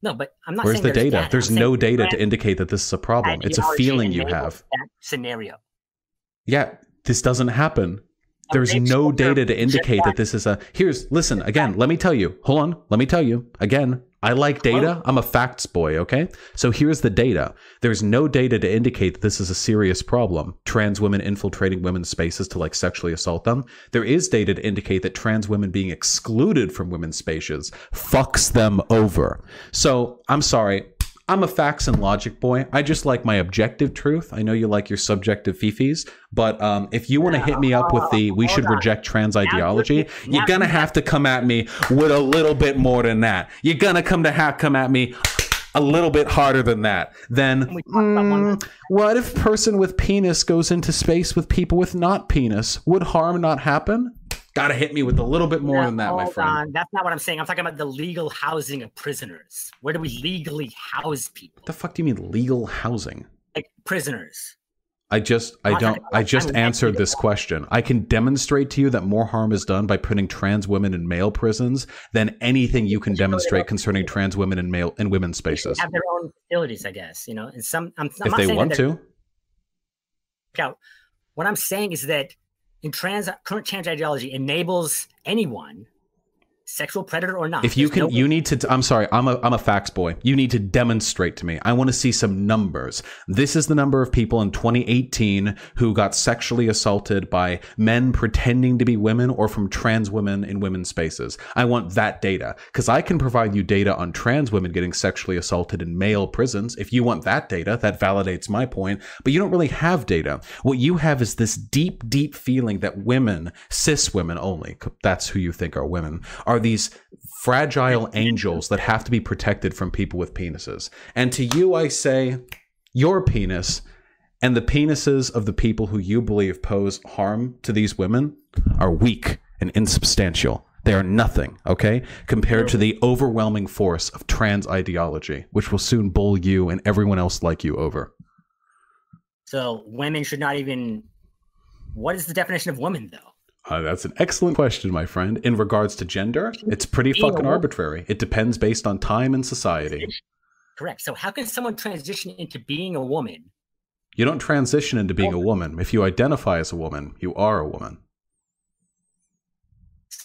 But I'm not. Where's saying the data? There's no data to indicate that this is a problem. It's a feeling you have. That scenario. Yeah, this doesn't happen. There's no data to indicate that this is listen, again, let me tell you. Hold on. Let me tell you. Again, I like data. I'm a facts boy, okay? So here's the data. There's no data to indicate that this is a serious problem. Trans women infiltrating women's spaces to sexually assault them. There is data to indicate that trans women being excluded from women's spaces fucks them over. So I'm sorry. I'm a facts and logic boy. I just like my objective truth. I know you like your subjective fifis, but if you want to hit me up with we should reject trans ideology, you're going to have to come at me with a little bit more than that. You're going to come at me a little bit harder than that. Then, what if person with penis goes into space with people with not penis? Would harm not happen? Gotta hit me with a little bit more than that, my friend. That's not what I'm saying. I'm talking about the legal housing of prisoners. Where do we legally house people? What the fuck do you mean legal housing? Like prisoners. I just answered this question. I can demonstrate to you that more harm is done by putting trans women in male prisons than anything you can demonstrate concerning trans women in women's spaces. They have their own facilities, I guess. And if they want to. What I'm saying is that current trans ideology enables anyone, sexual predator or not. If you can, you need to. I'm sorry, I'm a facts boy. You need to demonstrate to me. I want to see some numbers. This is the number of people in 2018 who got sexually assaulted by men pretending to be women or from trans women in women's spaces. I want that data because I can provide you data on trans women getting sexually assaulted in male prisons. If you want that data, that validates my point. But you don't really have data. What you have is this deep, deep feeling that women, cis women only, that's who you think are women, are these fragile angels that have to be protected from people with penises. And to you, I say, your penis and the penises of the people who you believe pose harm to these women are weak and insubstantial. They are nothing, okay, compared to the overwhelming force of trans ideology, which will soon bowl you and everyone else like you over. So women should not even... What is the definition of woman, though? That's an excellent question, my friend. In regards to gender, it's pretty fucking arbitrary. It depends based on time and society. Correct. So how can someone transition into being a woman? You don't transition into being a woman. If you identify as a woman, you are a woman.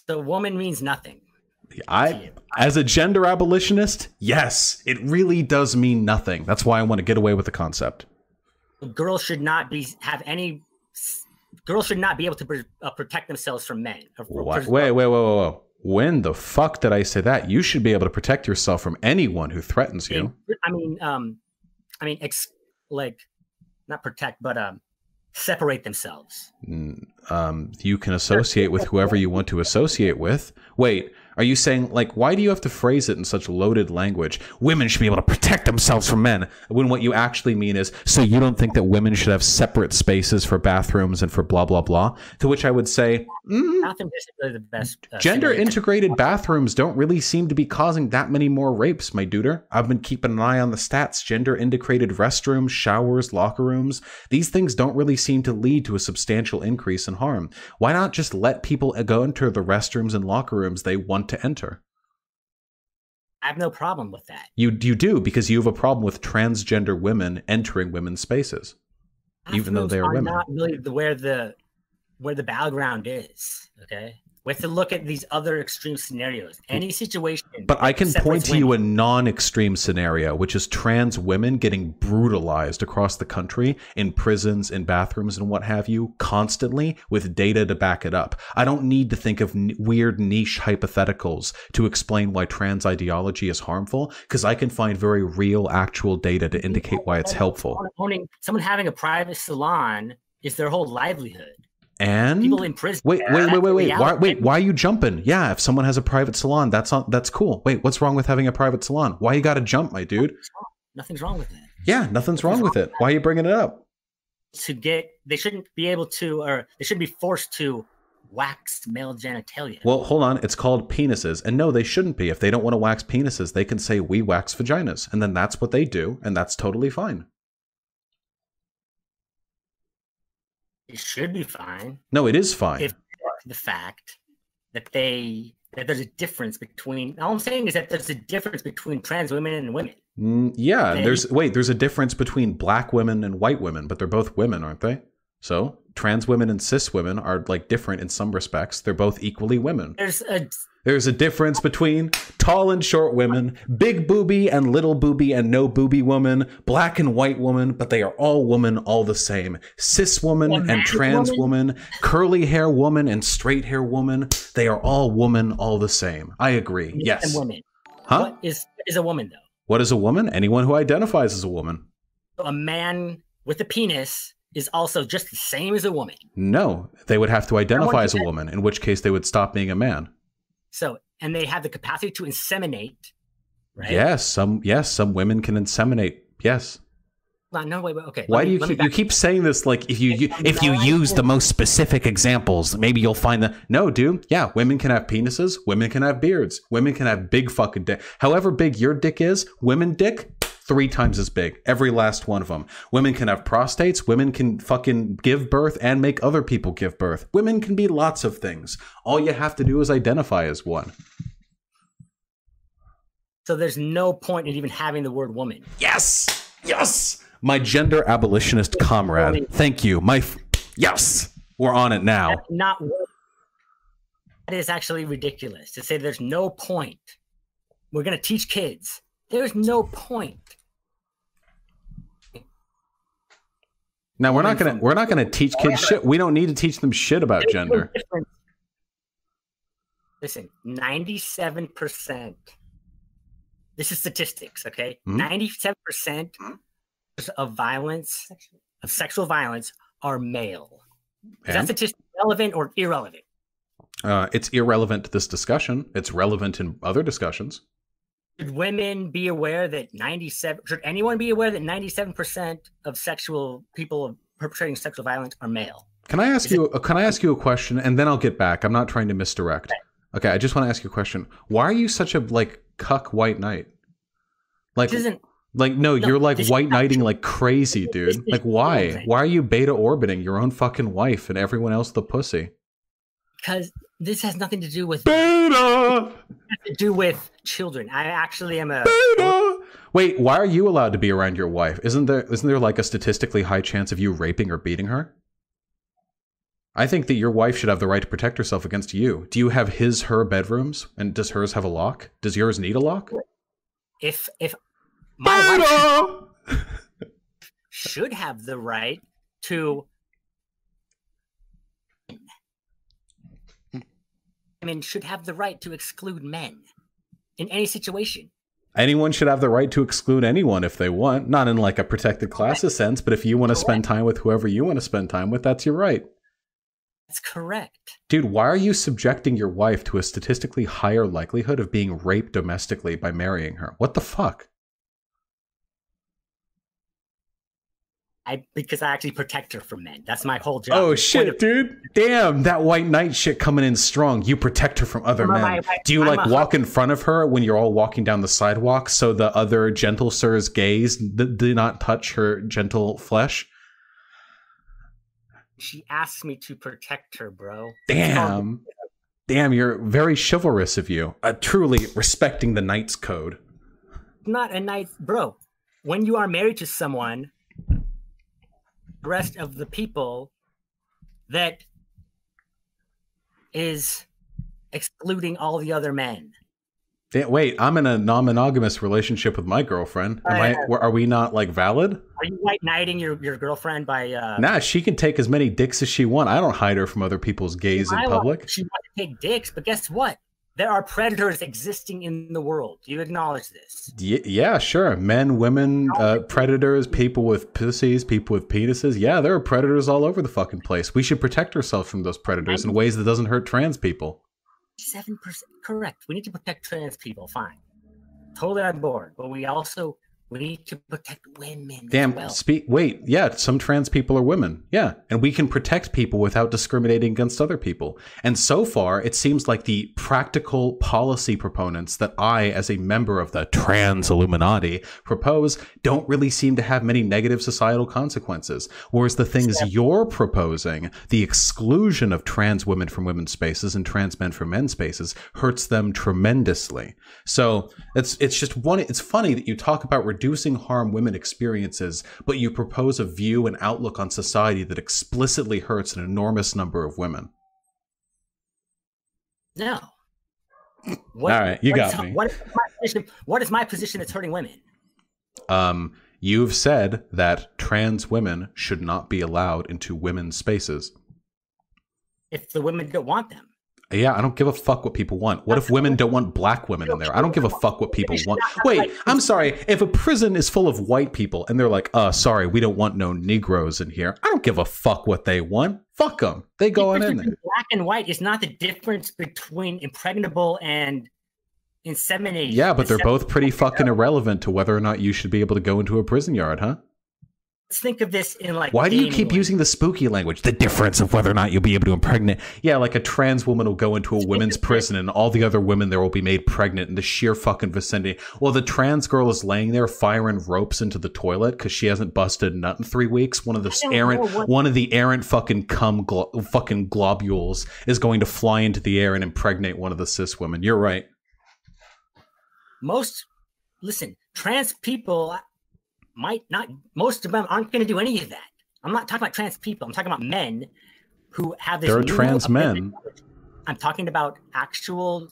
So woman means nothing. As a gender abolitionist, yes, it really does mean nothing. That's why I want to get away with the concept. Girls should not be able to protect themselves from men. Wait. When the fuck did I say that? You should be able to protect yourself from anyone who threatens you. Not protect, but separate themselves. You can associate with whoever you want to associate with. Wait, are you saying, like, why do you have to phrase it in such loaded language? Women should be able to protect themselves from men. When what you actually mean is, so you don't think that women should have separate spaces for bathrooms and for blah, blah, blah? To which I would say, Bathrooms is really the best. Gender-integrated bathrooms don't really seem to be causing that many more rapes, my duder. I've been keeping an eye on the stats. Gender-integrated restrooms, showers, locker rooms. These things don't really seem to lead to a substantial increase in harm. Why not just let people go into the restrooms and locker rooms they want to enter? I have no problem with that. You do, because you have a problem with transgender women entering women's spaces, even though they are women. Not really where the battleground is. Okay, we have to look at these other extreme scenarios. Any situation. But I can point to you a non-extreme scenario, which is trans women getting brutalized across the country in prisons, in bathrooms, and what have you, constantly, with data to back it up. I don't need to think of weird niche hypotheticals to explain why trans ideology is harmful, because I can find very real, actual data to indicate why it's helpful. Someone having a private salon is their whole livelihood. And people in prison. Wait. Why are you jumping? Yeah, if someone has a private salon, that's cool. Wait, what's wrong with having a private salon? Why you got to jump, my dude? Nothing's wrong with it. Yeah, nothing's wrong with it. Why are you bringing it up? They shouldn't be able to, or they shouldn't be forced to wax male genitalia. Well, hold on. It's called penises, and no, they shouldn't be. If they don't want to wax penises, they can say we wax vaginas, and then that's what they do, and that's totally fine. It should be fine. No, it is fine. If the fact that there's a difference between, all I'm saying is that there's a difference between trans women and women. Yeah, there's a difference between black women and white women, but they're both women, aren't they? So trans women and cis women are like different in some respects. They're both equally women. There's a difference between tall and short women, big booby and little booby and no booby woman, black and white woman, but they are all woman, all the same. Cis woman and trans woman, curly hair woman and straight hair woman, they are all woman, all the same. I agree. Yes. Women. Huh? What is a woman, though? What is a woman? Anyone who identifies as a woman. A man with a penis is also just the same as a woman. No, they would have to identify as a woman, in which case they would stop being a man. So, and they have the capacity to inseminate, right? Yes, some women can inseminate. Yes. No, wait, okay. Why do you keep saying this? Like if you use the most specific examples, maybe you'll find that. No, dude. Yeah, women can have penises. Women can have beards. Women can have big fucking dick. However big your dick is, women dick 3 times as big. Every last one of them. Women can have prostates. Women can fucking give birth and make other people give birth. Women can be lots of things. All you have to do is identify as one. So there's no point in even having the word woman. Yes. Yes. My gender abolitionist comrade. Thank you. Yes. We're on it now. That's not That is actually ridiculous to say there's no point. We're going to teach kids. There's no point. Now we're not gonna teach kids shit. We don't need to teach them shit about gender. Listen, 97%. This is statistics, okay? 97% of violence, of sexual violence, are male. Is that statistic relevant or irrelevant? It's irrelevant to this discussion. It's relevant in other discussions. Should women be aware that should anyone be aware that 97% of people perpetrating sexual violence are male? Can I ask you a question, and then I'll get back? I'm not trying to misdirect. Okay, I just want to ask you a question. Why are you such a cuck white knight? You're white knighting like crazy, dude. Like, why? Why are you beta orbiting your own fucking wife and everyone else the pussy? Because this has nothing to do with beta. It has to do with children. I actually am a beta. Wait, why are you allowed to be around your wife? Isn't there like a statistically high chance of you raping or beating her? I think that your wife should have the right to protect herself against you. Do you have her bedrooms? And does hers have a lock? Does yours need a lock? If my wife should have the right to, should have the right to exclude men in any situation. Anyone should have the right to exclude anyone if they want, not in like a protected classes sense, but if you want to spend time with whoever you want to spend time with, that's your right. That's correct. Dude, why are you subjecting your wife to a statistically higher likelihood of being raped domestically by marrying her? What the fuck? Because I actually protect her from men. That's my whole job. Oh shit, dude. Damn, that white knight shit coming in strong. You protect her from other men. Do you walk in front of her when you're all walking down the sidewalk so the other gentle sir's gaze do not touch her gentle flesh? She asked me to protect her, bro. Damn. Damn, you're very chivalrous of you. Truly respecting the knight's code. Not a knight, bro. When you are married to someone, the rest of the people that is excluding all the other men. Wait, I'm in a non-monogamous relationship with my girlfriend. Are we not valid? Are you white knighting your girlfriend by? Nah, she can take as many dicks as she wants. I don't hide her from other people's gaze in public. She wants to take dicks, but guess what? There are predators existing in the world. Do you acknowledge this? Yeah, sure. Men, women, predators, people with pussies, people with penises. Yeah, there are predators all over the fucking place. We should protect ourselves from those predators in ways that doesn't hurt trans people. 7%. Correct. We need to protect trans people. Fine. Totally on board. But we need to protect women. Damn. As well. Yeah, some trans people are women. Yeah. And we can protect people without discriminating against other people. And so far, it seems like the practical policy proponents that I, as a member of the trans Illuminati, propose don't really seem to have many negative societal consequences. Whereas the things you're proposing, the exclusion of trans women from women's spaces and trans men from men's spaces, hurts them tremendously. So it's funny that you talk about reducing harm women experiences, but you propose a view and outlook on society that explicitly hurts an enormous number of women. No. All right, you got me. What is my position that's hurting women? You've said that trans women should not be allowed into women's spaces. If the women don't want them. Yeah, I don't give a fuck what people want. What if women don't want black women in there? I don't give a fuck what people want. Wait, I'm sorry. If a prison is full of white people and they're like, sorry, we don't want no Negroes in here. I don't give a fuck what they want. Fuck them. They go on in there. Black and white is not the difference between impregnable and insemination. Yeah, but they're both pretty fucking irrelevant to whether or not you should be able to go into a prison yard, huh? Let's think of this in why do you keep using the spooky language? The difference of whether or not you'll be able to impregnate. Yeah, like a trans woman will go into a women's prison and all the other women there will be made pregnant in the sheer fucking vicinity. Well, the trans girl is laying there firing ropes into the toilet because she hasn't busted a nut in 3 weeks. One of the errant fucking fucking globules is going to fly into the air and impregnate one of the cis women. You're right. Listen, trans people most of them aren't going to do any of that. I'm not talking about trans people. I'm talking about men who have this. There are trans men. I'm talking about actual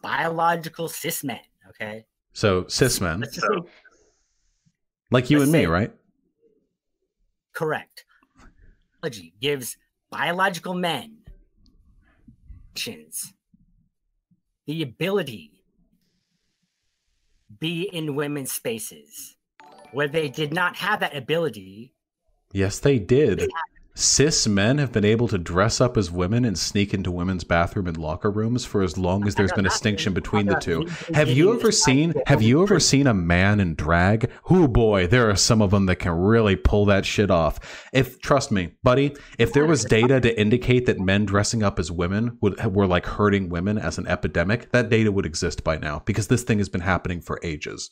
biological cis men. Okay. So cis men, Let's just say, like you let's and me, say- right? correct. Biology gives biological men the ability to be in women's spaces where they did not have that ability. Yes, they did. Cis men have been able to dress up as women and sneak into women's bathroom and locker rooms for as long as there's been a distinction between the two. Have you ever seen a man in drag? Oh boy, there are some of them that can really pull that shit off. Trust me, buddy, if there was data to indicate that men dressing up as women were like hurting women as an epidemic, that data would exist by now because this thing has been happening for ages.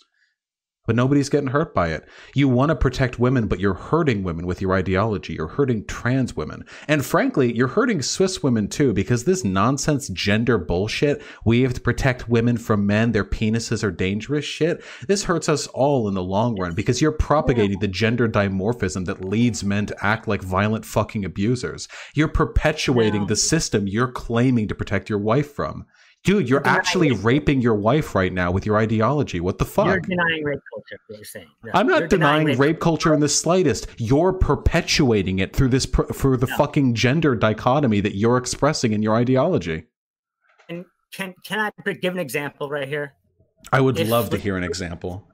But nobody's getting hurt by it. You want to protect women, but you're hurting women with your ideology. You're hurting trans women. And frankly, you're hurting cis women too, because this nonsense gender bullshit, we have to protect women from men, their penises are dangerous shit, this hurts us all in the long run because you're propagating the gender dimorphism that leads men to act like violent fucking abusers. You're perpetuating the system you're claiming to protect your wife from. Dude, you're actually raping your wife right now with your ideology. What the fuck? You're denying rape culture, what you're saying. No, I'm not denying rape culture in the slightest. You're perpetuating it through this for the fucking gender dichotomy that you're expressing in your ideology. And can I give an example right here? I would love to hear an example.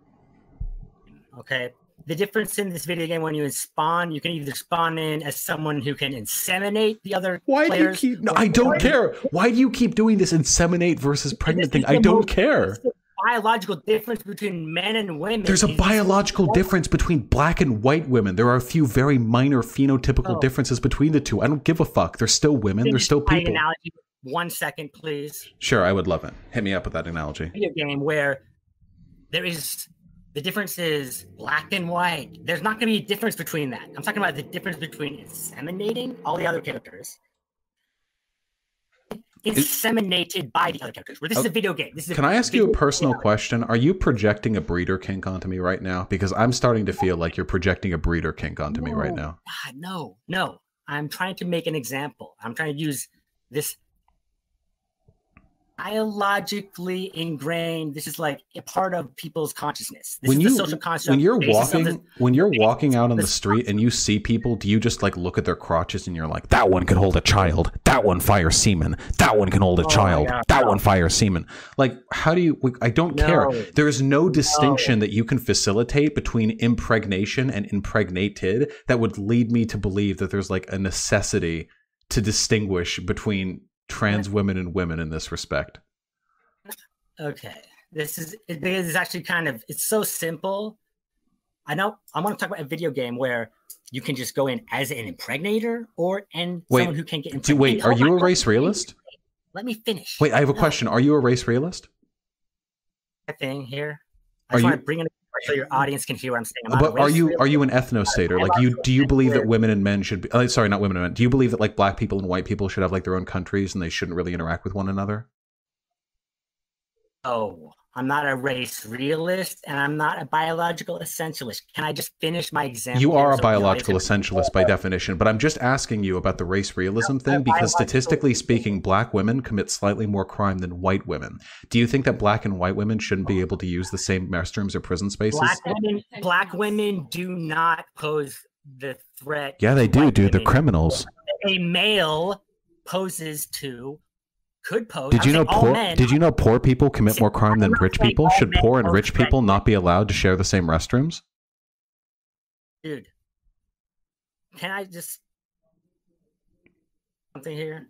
Okay. The difference in this video game, when you spawn, you can either spawn in as someone who can inseminate the other players. Do you keep? No, I don't care. Why do you keep doing this inseminate versus pregnant thing? I don't care. There's a biological difference between men and women. There's a biological difference between black and white women. There are a few very minor phenotypical differences between the two. I don't give a fuck. They're still women. They're still people. Analogy, 1 second, please. Sure, I would love it. Hit me up with that analogy. Video game where there is. The difference is black and white. There's not going to be a difference between that. I'm talking about the difference between inseminating all the other characters, inseminated by the other characters. Where this is a video game. Can I ask you a personal question? Are you projecting a breeder kink onto me right now? Because I'm starting to feel like you're projecting a breeder kink onto me right now. God, no. I'm trying to make an example. I'm trying to use this biologically ingrained. This is like a part of people's consciousness. This is the social construct. When you're walking out on the street and you see people, do you just like look at their crotches and you're like, that one can hold a child, that one fires semen, that one can hold a child, that one fires semen? Like, how do you? I don't care. There is no distinction that you can facilitate between impregnation and impregnated that would lead me to believe that there's like a necessity to distinguish between trans women and women in this respect. Okay, this is actually it's so simple. I want to talk about a video game where you can just go in as an impregnator someone who can get impregnated. Wait, are you a race realist? Let me finish. Wait, I have a question. Are you a race realist? Thing here. I just want to bring it so your audience can hear what I'm saying. But are you an ethnostater? Like, do you believe that women and men should be? Sorry, not women and men. Do you believe that like black people and white people should have like their own countries and they shouldn't really interact with one another? Oh, I'm not a race realist and I'm not a biological essentialist. Can I just finish my example? You are a biological essentialist by definition, but I'm just asking you about the race realism thing because statistically speaking, black women commit slightly more crime than white women. Do you think that black and white women shouldn't be able to use the same restrooms or prison spaces? Black women do not pose the threat. Yeah, they do, dude. They're criminals. A male poses to. Could pose. Did you know poor people commit more crime than rich people? Should poor and rich people not be allowed to share the same restrooms? Dude, can I just something here?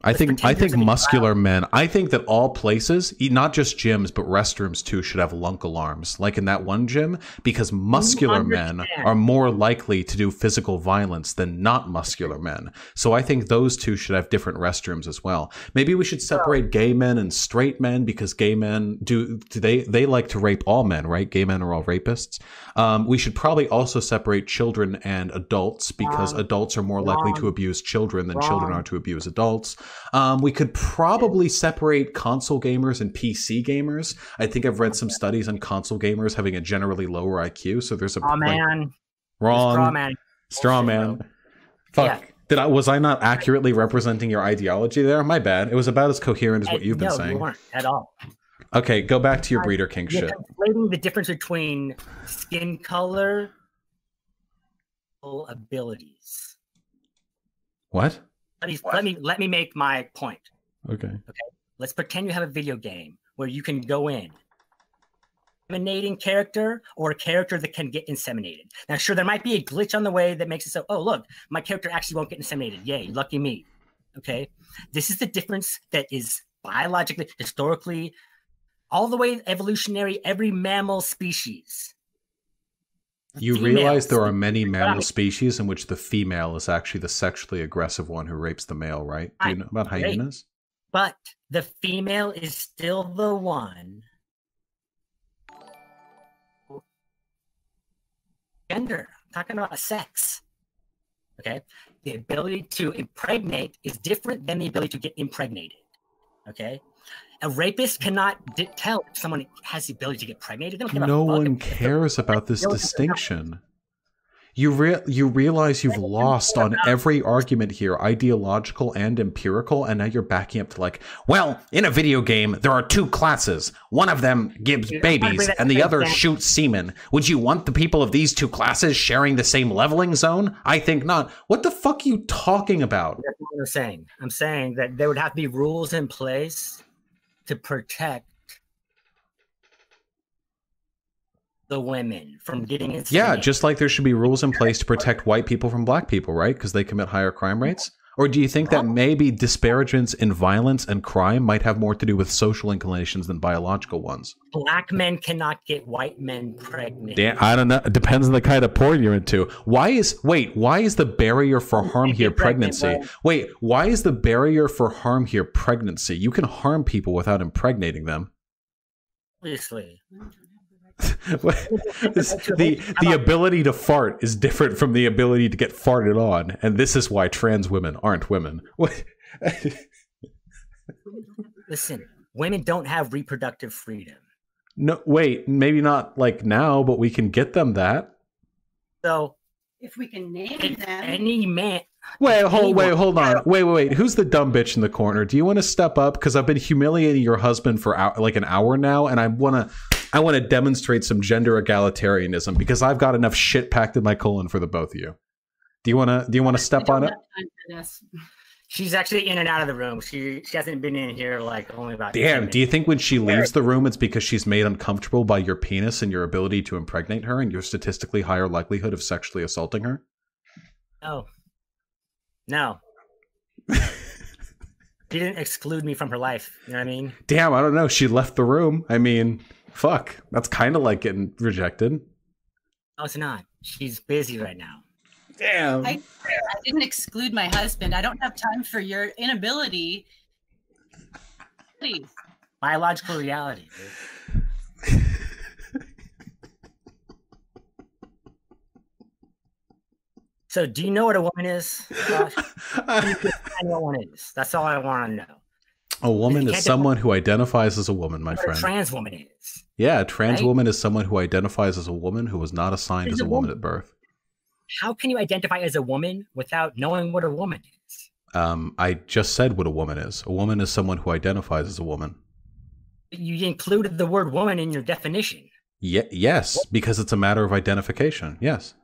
I think muscular men. I think that all places, not just gyms, but restrooms too, should have lunk alarms, like in that one gym, because muscular men are more likely to do physical violence than not muscular men. So I think those two should have different restrooms as well. Maybe we should separate gay men and straight men because gay men they like to rape all men, right? Gay men are all rapists. We should probably also separate children and adults because adults are more likely to abuse children than children are to abuse adults. We could probably separate console gamers and PC gamers. I think I've read some studies on console gamers having a generally lower IQ. So there's a man. Wrong. Straw man. Straw man. Fuck. Yeah. Was I not accurately representing your ideology there? My bad. It was about as coherent as what you've been saying. No, you weren't at all. Okay, go back to your breeder king You're shit. conflating the difference between skin color and abilities. What? Let me make my point. Okay. Let's pretend you have a video game where you can go in inseminating character or a character that can get inseminated. Now, sure, there might be a glitch on the way that makes it so, oh, look, my character actually won't get inseminated. Yay, lucky me. Okay. This is the difference that is biologically, historically, all the way evolutionary, every mammal species. You realize there are many mammal species in which the female is actually the sexually aggressive one who rapes the male, right? Do you know about hyenas? But the female is still the one. Gender. I'm talking about sex. Okay? The ability to impregnate is different than the ability to get impregnated. Okay? A rapist cannot tell if someone has the ability to get pregnant. No one cares about this distinction. You realize you've lost on every argument here, ideological and empirical, and now you're backing up to like, well, in a video game, there are two classes. One of them gives babies, and the other shoots semen. Would you want the people of these two classes sharing the same leveling zone? I think not. What the fuck are you talking about? That's what I'm saying. I'm saying that there would have to be rules in place to protect the women from getting inseminated. Yeah, just like there should be rules in place to protect white people from black people, right? Because they commit higher crime rates? Or do you think that maybe disparagements in violence and crime might have more to do with social inclinations than biological ones? Black men cannot get white men pregnant. I don't know. It depends on the kind of porn you're into. Why is the barrier for harm here pregnancy? Wait, why is the barrier for harm here pregnancy? You can harm people without impregnating them. Obviously. The ability to fart is different from the ability to get farted on, and this is why trans women aren't women. Listen, women don't have reproductive freedom. No, wait, maybe not like now, but we can get them that. So, if we can name them, any man. Hold on. Wait. Who's the dumb bitch in the corner? Do you want to step up? Because I've been humiliating your husband for like an hour now, and I want to demonstrate some gender egalitarianism because I've got enough shit packed in my colon for the both of you. Do you want to step on it? She's actually in and out of the room. She hasn't been in here like only about. Damn. Do you think when she leaves the room, it's because she's made uncomfortable by your penis and your ability to impregnate her and your statistically higher likelihood of sexually assaulting her? No. She didn't exclude me from her life. You know what I mean? Damn, I don't know. She left the room. I mean, fuck. That's kind of like getting rejected. No, it's not. She's busy right now. Damn. I didn't exclude my husband. I don't have time for your inability. Please. Biological reality, dude. So, do you know what a woman is? I know what one is. That's all I want to know. A woman is someone who identifies as a woman, my friend. A trans woman is. Yeah, a trans woman is someone who identifies as a woman who was not assigned as a woman at birth. How can you identify as a woman without knowing what a woman is? I just said what a woman is. A woman is someone who identifies as a woman. You included the word woman in your definition. Yes, because it's a matter of identification. Yes.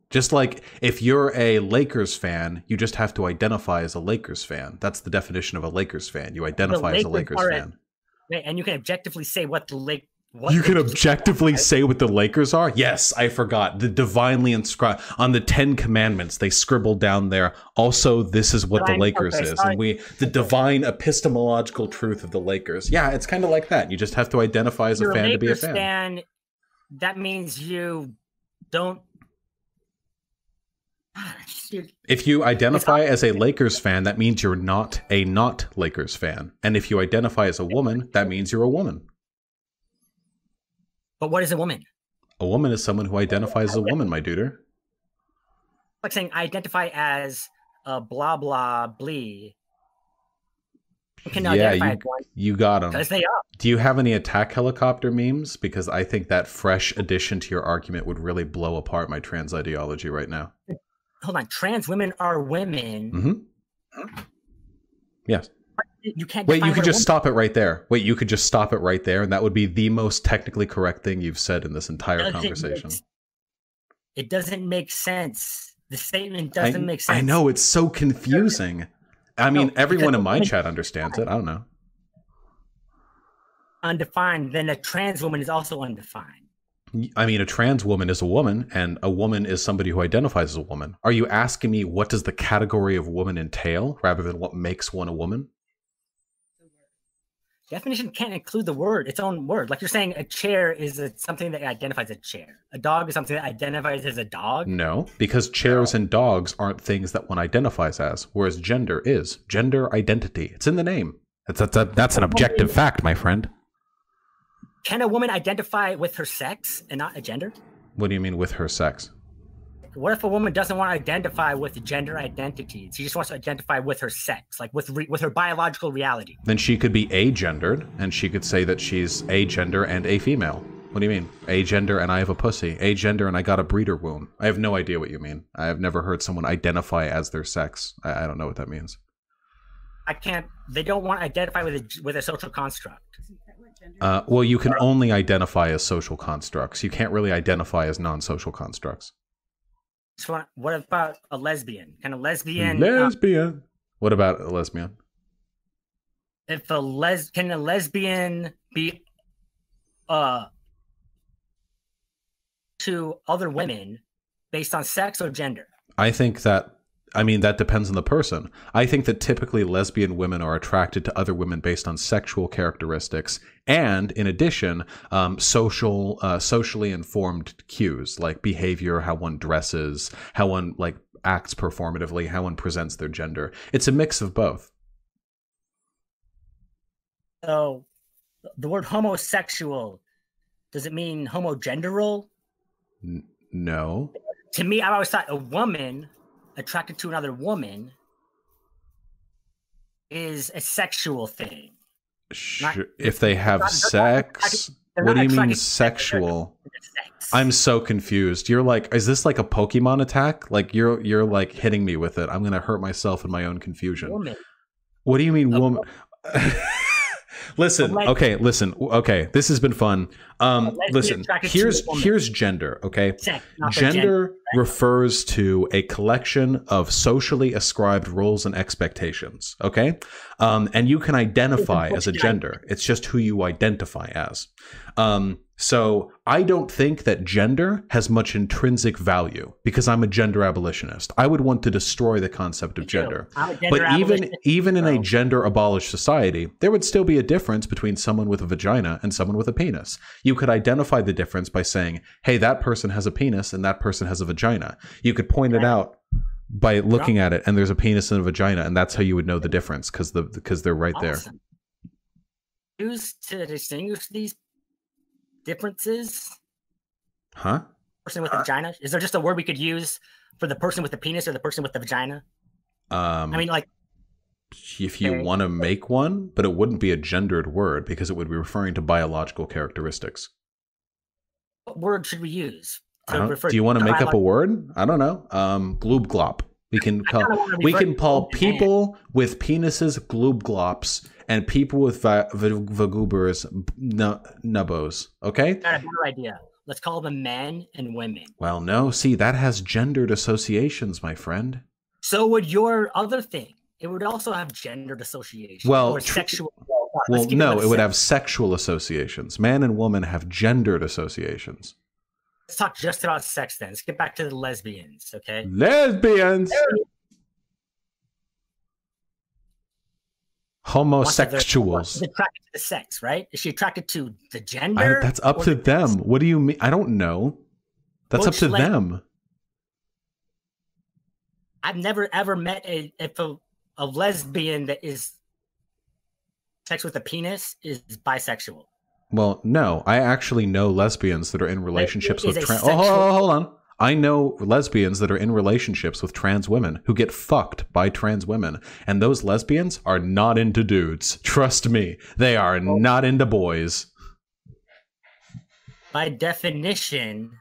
Just like if you're a Lakers fan, you just have to identify as a Lakers fan. That's the definition of a Lakers fan. You identify as a Lakers fan. And you can objectively say what the Lakers... You can objectively say what the Lakers are? Yes, I forgot. The divinely inscribed... On the 10 Commandments, they scribbled down there, also, this is what the Lakers is. And the divine epistemological truth of the Lakers. Yeah, it's kind of like that. You just have to identify as a fan to be a fan. That means you don't... If you identify as a Lakers fan, that means you're not a not Lakers fan. And if you identify as a woman, that means you're a woman. But what is a woman? A woman is someone who identifies as a woman, my duder. Like saying, I identify as a blah, blah, blee. Yeah, you got them. Because they are. Do you have any attack helicopter memes? Because I think that fresh addition to your argument would really blow apart my trans ideology right now. hold on. Trans women are women. Mm-hmm. Yes. You can't. Wait, you define could what a just stop it right there. Wait, you could just stop it right there, and that would be the most technically correct thing you've said in this entire woman conversation. It doesn't make sense. The statement doesn't make sense. I know, it's so confusing. I mean, No, everyone in because my women- chat understands it. I don't know. Undefined, then a trans woman is also undefined. I mean, a trans woman is a woman, and a woman is somebody who identifies as a woman. Are you asking me what does the category of woman entail, rather than what makes one a woman? Definition can't include the word, its own word. Like you're saying, a chair is something that identifies as a chair. A dog is something that identifies as a dog. No, because chairs and dogs aren't things that one identifies as, whereas gender is. Gender identity. It's in the name. That's an objective fact, my friend. Can a woman identify with her sex and not a gender? What do you mean with her sex? What if a woman doesn't want to identify with gender identity? She just wants to identify with her sex, like with her biological reality. Then she could be agendered, and she could say that she's agender and a female. What do you mean? Agender and I have a pussy. Agender and I got a breeder womb. I have no idea what you mean. I have never heard someone identify as their sex. I don't know what that means. I can't. They don't want to identify with a social construct. Well, you can only identify as social constructs. You can't really identify as non-social constructs. So what about a lesbian? Can a lesbian? Lesbian. What about a lesbian? Can a lesbian be to other women based on sex or gender? I mean, that depends on the person. I think that typically lesbian women are attracted to other women based on sexual characteristics and, in addition, socially informed cues like behavior, how one dresses, how one acts performatively, how one presents their gender. It's a mix of both. So, the word homosexual, does it mean homogenderal? No. To me, I always thought a woman attracted to another woman is a sexual thing. Sure. If they have sex, what do you mean sexual? I'm so confused. You're like, is this like a Pokemon attack? Like you're like hitting me with it. I'm gonna hurt myself in my own confusion. Woman. What do you mean, woman? Listen, okay, this has been fun. Listen, here's gender, okay? Gender refers to a collection of socially ascribed roles and expectations, okay? And you can identify as a gender. It's just who you identify as. So I don't think that gender has much intrinsic value because I'm a gender abolitionist. I would want to destroy the concept of gender. But even in a gender abolished society, there would still be a difference between someone with a vagina and someone with a penis. You could identify the difference by saying, hey, that person has a penis and that person has a vagina. You could point it out by looking at it and there's a penis and a vagina, and that's how you would know the difference because they're right there. Use to distinguish these differences? Huh? Person with a vagina? Is there just a word we could use for the person with the penis or the person with the vagina? I mean, like, if you want to make one, but it wouldn't be a gendered word because it would be referring to biological characteristics. What word should we use? Do you want to make up a word? I don't know. Gloobglop. We can call people with penises gloobglops and people with vagubers nubbos. Okay? Got a better idea. Let's call them men and women. Well, no. See, that has gendered associations, my friend. So would your other thing. It would also have gendered associations. Well, or sexual. Well, no, it would have sexual associations. Man and woman have gendered associations. Let's talk just about sex then. Let's get back to the lesbians, okay? Lesbians! Homosexuals. She's attracted to the sex, right? Is she attracted to the gender? That's up to them. What do you mean? I don't know. That's up to them. I've never ever met a lesbian that is sex with a penis is bisexual. Well, no, I actually know lesbians that are in relationships with trans. Hold on. I know lesbians that are in relationships with trans women who get fucked by trans women. And those lesbians are not into dudes. Trust me, they are not into boys. By definition,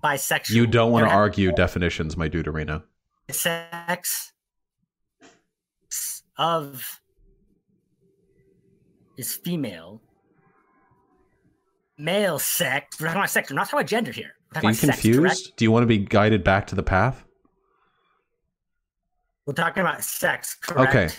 bisexual. You don't want to argue definitions, my dude Arena. sex of is female. Male sex. We're talking about sex. We're not talking about gender here. We're talking Are you about confused? sex, Do you want to be guided back to the path? we're talking about sex, correct? Okay.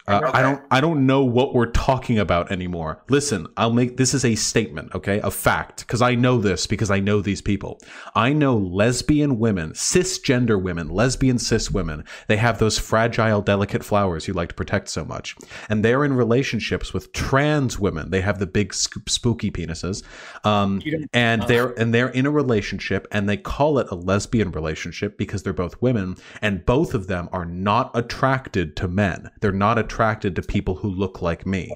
I don't know what we're talking about anymore. Listen, this is a statement, okay? A fact, because I know this, because I know these people. I know lesbian women, cisgender women, lesbian cis women. They have those fragile, delicate flowers you like to protect so much. And they're in relationships with trans women. They have the big spooky penises. And they're in a relationship, and they call it a lesbian relationship because they're both women, and both of them are not attracted to men. They're not attracted to people who look like me.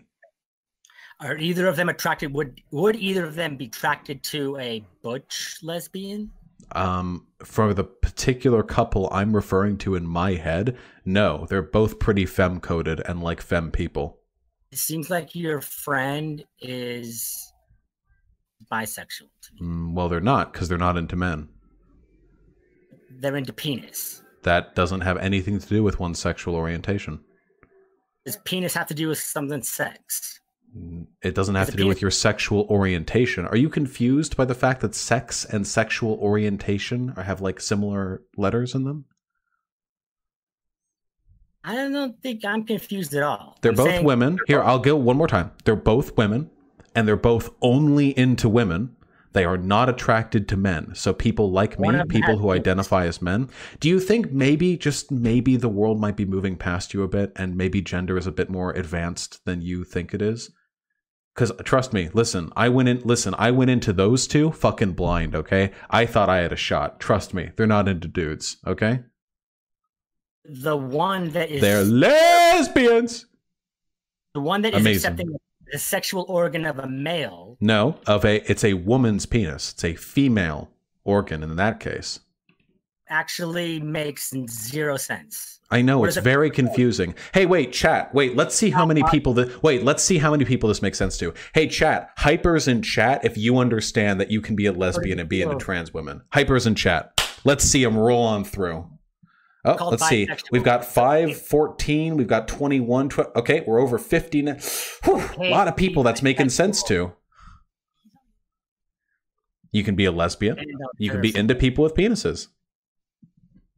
Are either of them attracted? Would either of them be attracted to a butch lesbian? For the particular couple I'm referring to in my head, no. They're both pretty femme-coded and like femme people. It seems like your friend is bisexual to me. Well, they're not, because they're not into men. They're into penis. That doesn't have anything to do with one's sexual orientation. Does penis have to do with something sex? It doesn't have to do with your sexual orientation. Are you confused by the fact that sex and sexual orientation have like similar letters in them? I don't think I'm confused at all. They're both women. Here, I'll go one more time. They're both women, and they're both only into women. They are not attracted to men. So people like me, people who identify as men. Do you think maybe, just maybe, the world might be moving past you a bit, and maybe gender is a bit more advanced than you think it is? Because trust me, I went into those two fucking blind, okay? I thought I had a shot. Trust me, they're not into dudes, okay? The one that is... They're lesbians! The one that is accepting the sexual organ of a male. No, it's a woman's penis. It's a female organ in that case. Actually makes zero sense. I know, it's very confusing. Hey, wait, chat. Wait, let's see how many people this makes sense to. Hey, chat. Hypers in chat if you understand that you can be a lesbian and be into trans women. Hypers in chat. Let's see them roll on through. Oh, let's see. We've got 5, 14. We've got 21. Okay, we're over 50 now. Whew, a lot of people that's making sense to. You can be a lesbian. You can be into people with penises.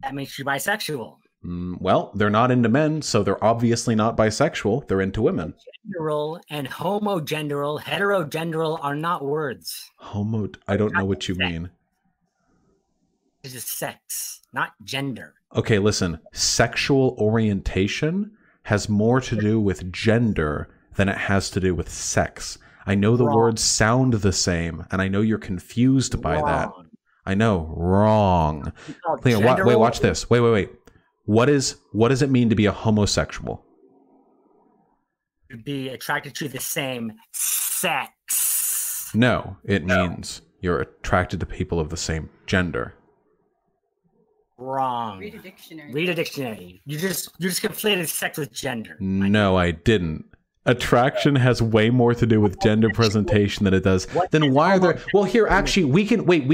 That makes you bisexual. Well, they're not into men, so they're obviously not bisexual. They're into women. General and homogenderal, heterogenderal are not words. I don't know what you mean. This is sex, not gender. Okay, listen. Sexual orientation has more to do with gender than it has to do with sex. I know the words sound the same, and I know you're confused by that. I know. Wrong. Wait, watch this. Wait. What does it mean to be a homosexual? To be attracted to the same sex. No, it means you're attracted to people of the same gender. Wrong. Read a dictionary. Read a dictionary. You just conflated sex with gender. No, I didn't. Attraction has way more to do with gender presentation than it does. Then why are there... Well, here, actually, we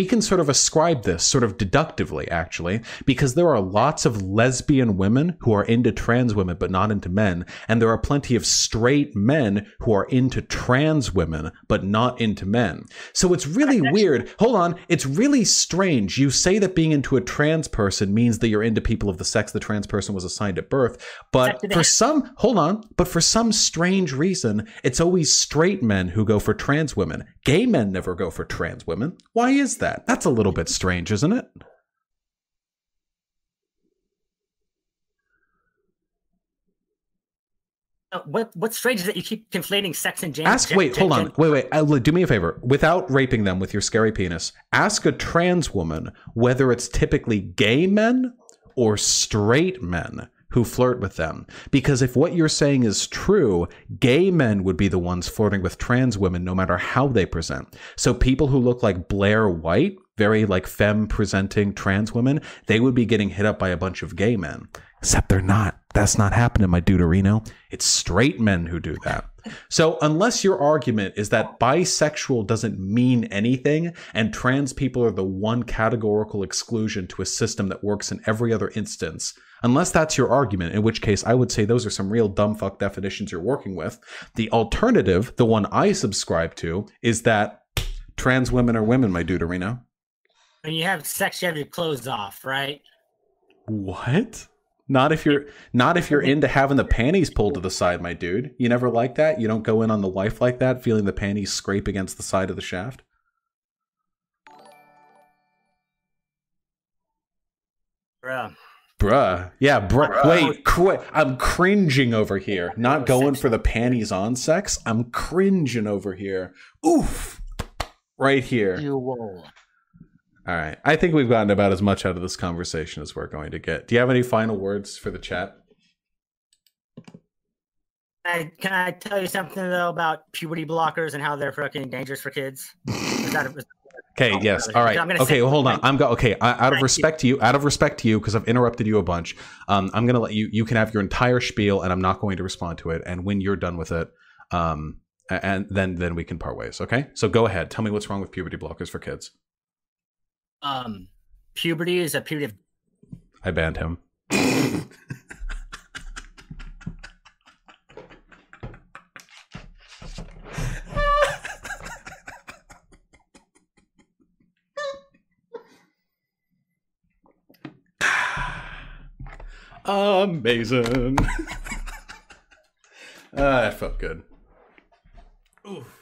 can sort of ascribe this sort of deductively, actually, because there are lots of lesbian women who are into trans women but not into men, and there are plenty of straight men who are into trans women but not into men. So it's really weird. Hold on. It's really strange. You say that being into a trans person means that you're into people of the sex the trans person was assigned at birth, but for some... Hold on. But for some strange reason, it's always straight men who go for trans women. Gay men never go for trans women. Why is that? That's a little bit strange, isn't it? What's strange is that you keep conflating sex and gender. Hold on. Wait. Do me a favor. Without raping them with your scary penis, ask a trans woman whether it's typically gay men or straight men who flirt with them. Because if what you're saying is true, gay men would be the ones flirting with trans women no matter how they present. So people who look like Blair White, very like femme-presenting trans women, they would be getting hit up by a bunch of gay men. Except they're not. That's not happening, my duderino. It's straight men who do that. So unless your argument is that bisexual doesn't mean anything and trans people are the one categorical exclusion to a system that works in every other instance, Unless that's your argument, in which case I would say those are some real dumb fuck definitions you're working with. The alternative, the one I subscribe to, is that trans women are women, my dude Arena. When you have sex, you have your clothes off, right? What? Not if you're into having the panties pulled to the side, my dude. You never like that? You don't go in on the wife like that, feeling the panties scrape against the side of the shaft? Bruh. Yeah, wait, I'm cringing over here. Not going for the panties on sex. I'm cringing over here. Oof. Right here. You will. All right. I think we've gotten about as much out of this conversation as we're going to get. Do you have any final words for the chat? Can I tell you something, though, about puberty blockers and how they're fucking dangerous for kids? Okay, yes. All right. Okay, well, hold on. Out of respect to you, because I've interrupted you a bunch, I'm going to let you can have your entire spiel, and I'm not going to respond to it. And when you're done with it, and then we can part ways, okay? So go ahead. Tell me what's wrong with puberty blockers for kids. Puberty is a period of... I banned him. Amazing. That felt good. Oof.